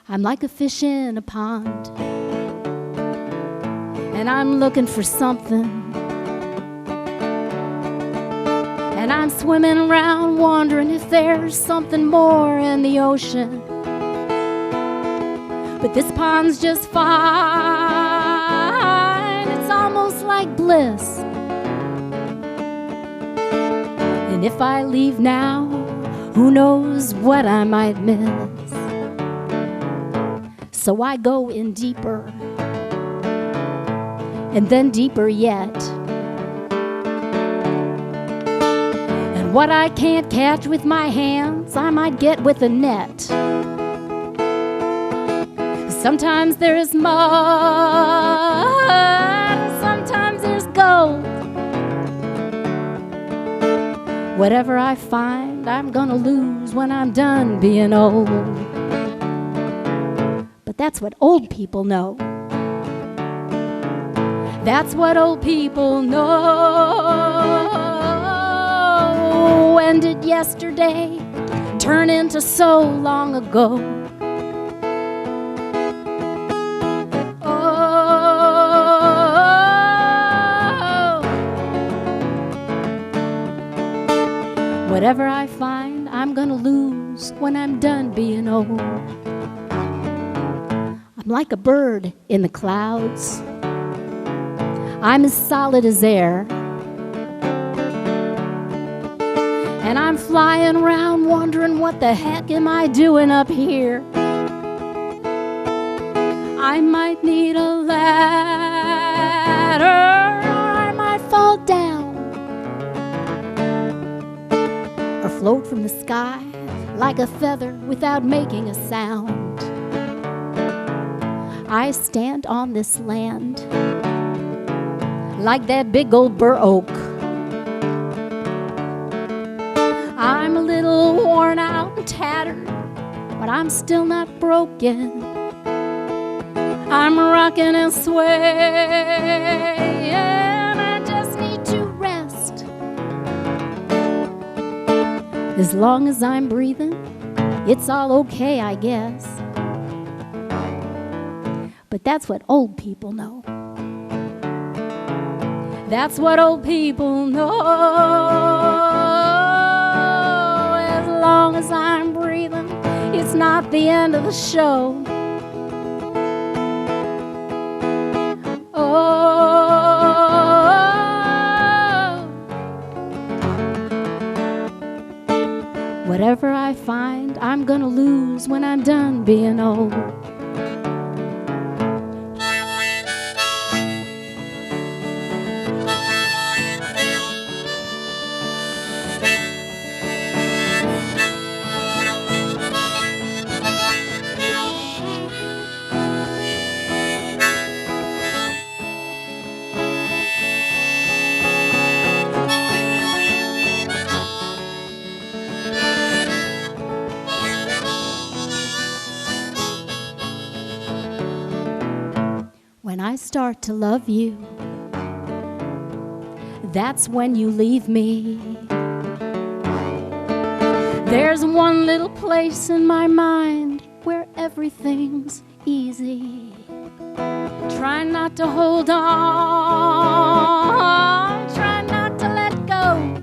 I'm like a fish in a pond, and I'm looking for something, and I'm swimming around wondering if there's something more in the ocean. But this pond's just fine, it's almost like bliss. And if I leave now, who knows what I might miss. So I go in deeper, and then deeper yet. And what I can't catch with my hands, I might get with a net. Sometimes there's mud, sometimes there's gold. Whatever I find, I'm gonna lose when I'm done being old. That's what old people know. That's what old people know. When did yesterday turn into so long ago? Oh, whatever I find, I'm gonna lose when I'm done being old. I'm like a bird in the clouds. I'm as solid as air. And I'm flying around wondering what the heck am I doing up here? I might need a ladder, or I might fall down, or float from the sky like a feather without making a sound. I stand on this land like that big old bur oak. I'm a little worn out and tattered, but I'm still not broken. I'm rocking and swaying, I just need to rest. As long as I'm breathing, it's all okay, I guess. But that's what old people know. That's what old people know. As long as I'm breathing, it's not the end of the show. Whatever I find, I'm gonna lose when I'm done being old. When I start to love you, that's when you leave me. There's one little place in my mind where everything's easy. Try not to hold on, try not to let go.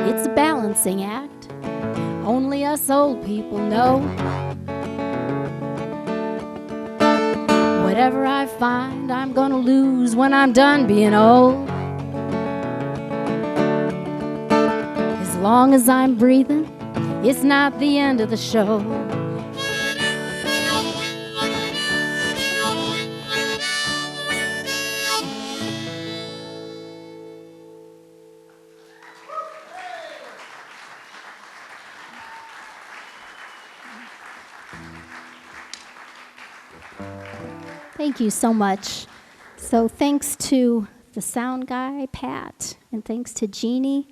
It's a balancing act, only us old people know. Whatever I find, I'm gonna lose when I'm done being old. As long as I'm breathing, it's not the end of the show. Thank you so much. So thanks to the sound guy, Pat, and thanks to Jeannie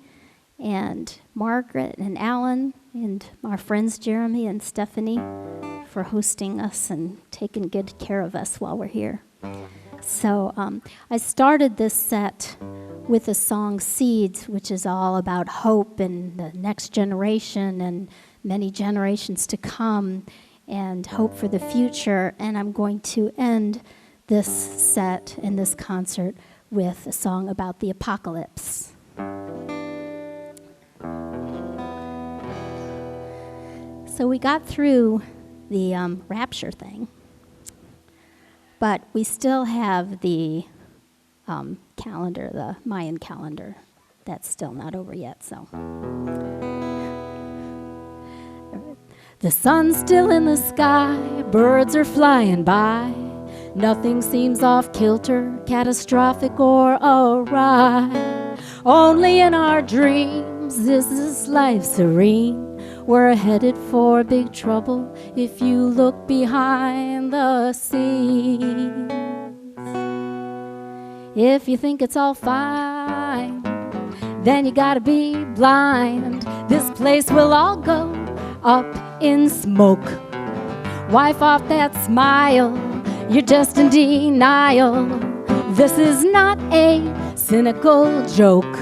and Margaret and Alan and our friends Jeremy and Stephanie for hosting us and taking good care of us while we're here. So I started this set with the song Seeds, which is all about hope and the next generation and many generations to come, and hope for the future. And I'm going to end this set and this concert with a song about the apocalypse. So we got through the rapture thing, but we still have the calendar, the Mayan calendar. That's still not over yet, so. The sun's still in the sky, birds are flying by. Nothing seems off kilter, catastrophic or awry. Only in our dreams is this life serene. We're headed for big trouble if you look behind the scenes. If you think it's all fine, then you gotta be blind. This place will all go up in smoke. Wipe off that smile, you're just in denial. This is not a cynical joke.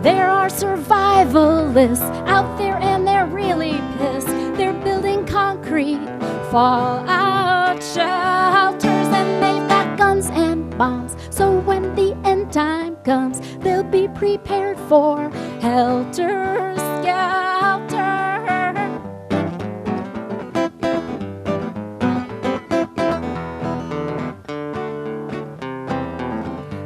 There are survivalists out there and they're really pissed. They're building concrete fallout shelters and they've got guns and bombs. So when the end time comes, they'll be prepared for helter-skelter.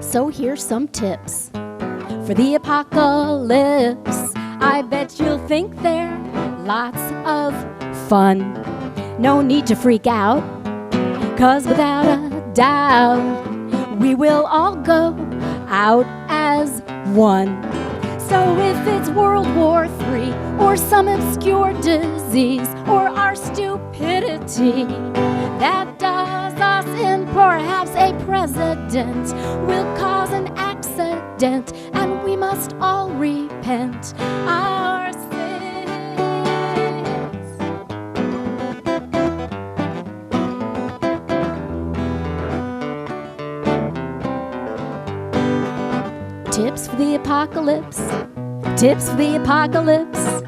So here's some tips for the apocalypse. I bet you'll think they're lots of fun. No need to freak out, 'cause without a doubt, we will all go out as one. So if it's World War III, or some obscure disease, or our stupidity that does us in, perhaps a president will cause an accident, and we must all repent our sins. Tips for the apocalypse. Tips for the apocalypse.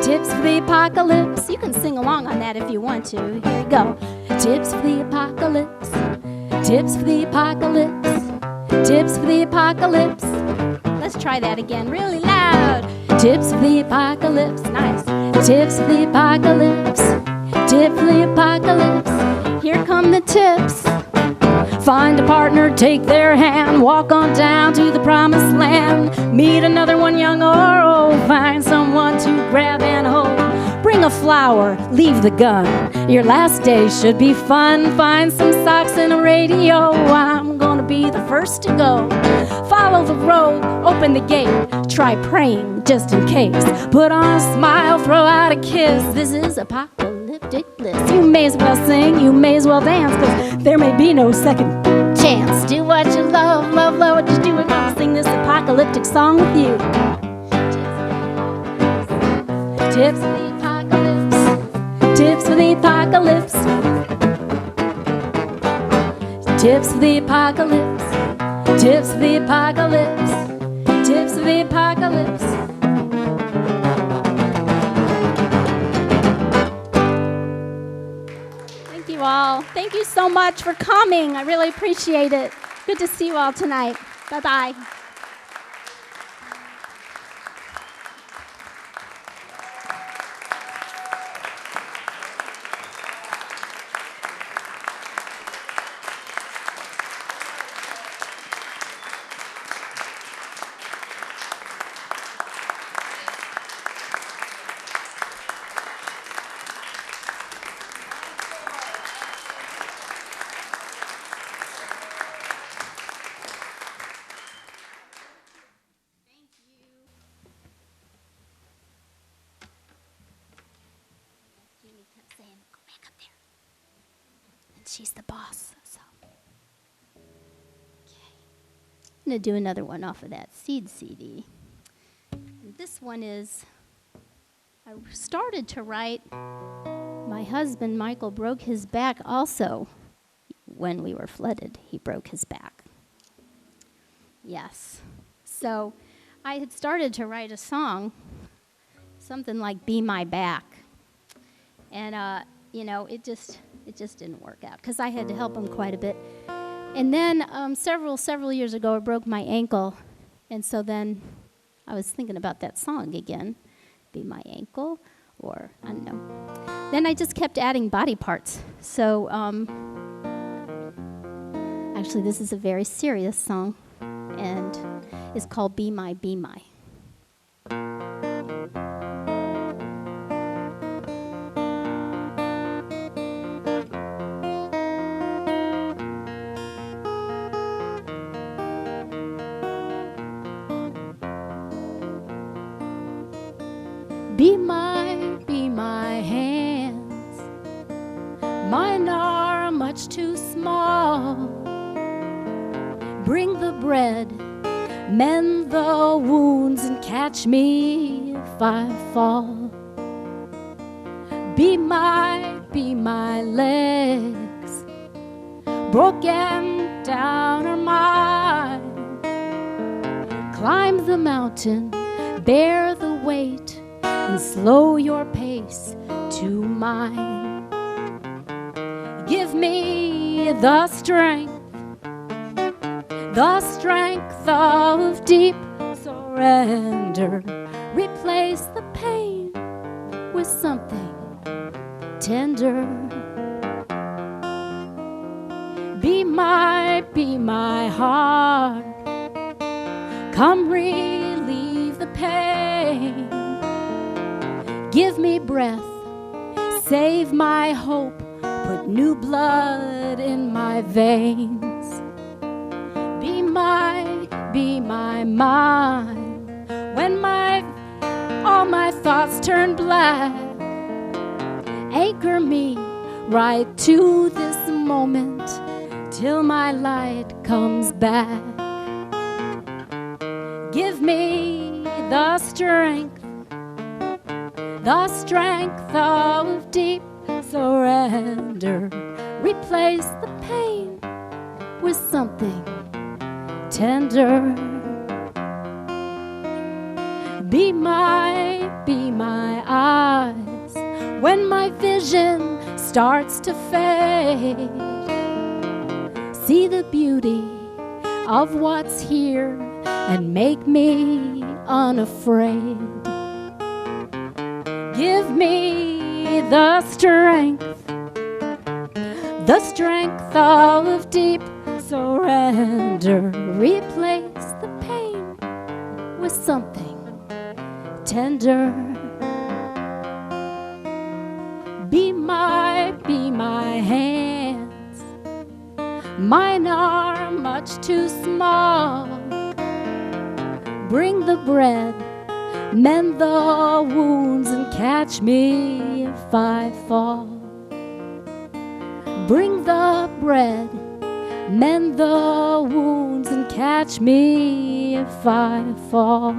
Tips for the apocalypse. You can sing along on that if you want to. Here we go. Tips for the apocalypse. Tips for the apocalypse. Tips for the apocalypse. Let's try that again really loud. Tips for the apocalypse. Nice. Tips for the apocalypse. Tip for the apocalypse. Here come the tips. Find a partner, take their hand, walk on down to the promised land. Meet another one, young or old. Find someone to grab and hold. Bring a flower, leave the gun. Your last day should be fun. Find some socks and a radio. I'm gonna be the first to go. Follow the road, open the gate. Try praying just in case. Put on a smile, throw out a kiss. This is apocalyptic bliss. You may as well sing, you may as well dance, 'cause there may be no second chance. Do what you love, love what you do, and I'll sing this apocalyptic song with you. Tips for the apocalypse. Tips for the apocalypse. Tips for the apocalypse. Tips for the apocalypse. Tips for the apocalypse. Thank you all. Thank you so much for coming. I really appreciate it. Good to see you all tonight. Bye-bye. Saying, go back up there. And she's the boss, so. Okay. I'm going to do another one off of that Seed CD. And this one is, I started to write, my husband, Michael, broke his back also when we were flooded. He broke his back. Yes. So I had started to write a song, something like Be My Back. And, it just didn't work out because I had to help him quite a bit. And then several years ago, I broke my ankle. And so then I was thinking about that song again, Be My Ankle, or I don't know. Then I just kept adding body parts. So actually, this is a very serious song, and it's called Be My, Be My. Be my hands. Mine are much too small. Bring the bread, mend the wounds, and catch me if I fall. Be my legs. Broken down are mine. Climb the mountain, bear the weight, and slow your pace to mine. Give me the strength of deep surrender. Replace the pain with something tender. Be my heart. Come relieve the pain. Give me breath, save my hope, put new blood in my veins. Be my mind. When all my thoughts turn black, anchor me right to this moment till my light comes back. Give me the strength of deep surrender. Replace the pain with something tender. Be my eyes when my vision starts to fade. See the beauty of what's here and make me unafraid. Give me the strength of deep surrender. Replace the pain with something tender. Be my hands. Mine are much too small. Bring the bread, mend the wounds, and catch me if I fall. Bring the bread, mend the wounds, and catch me if I fall.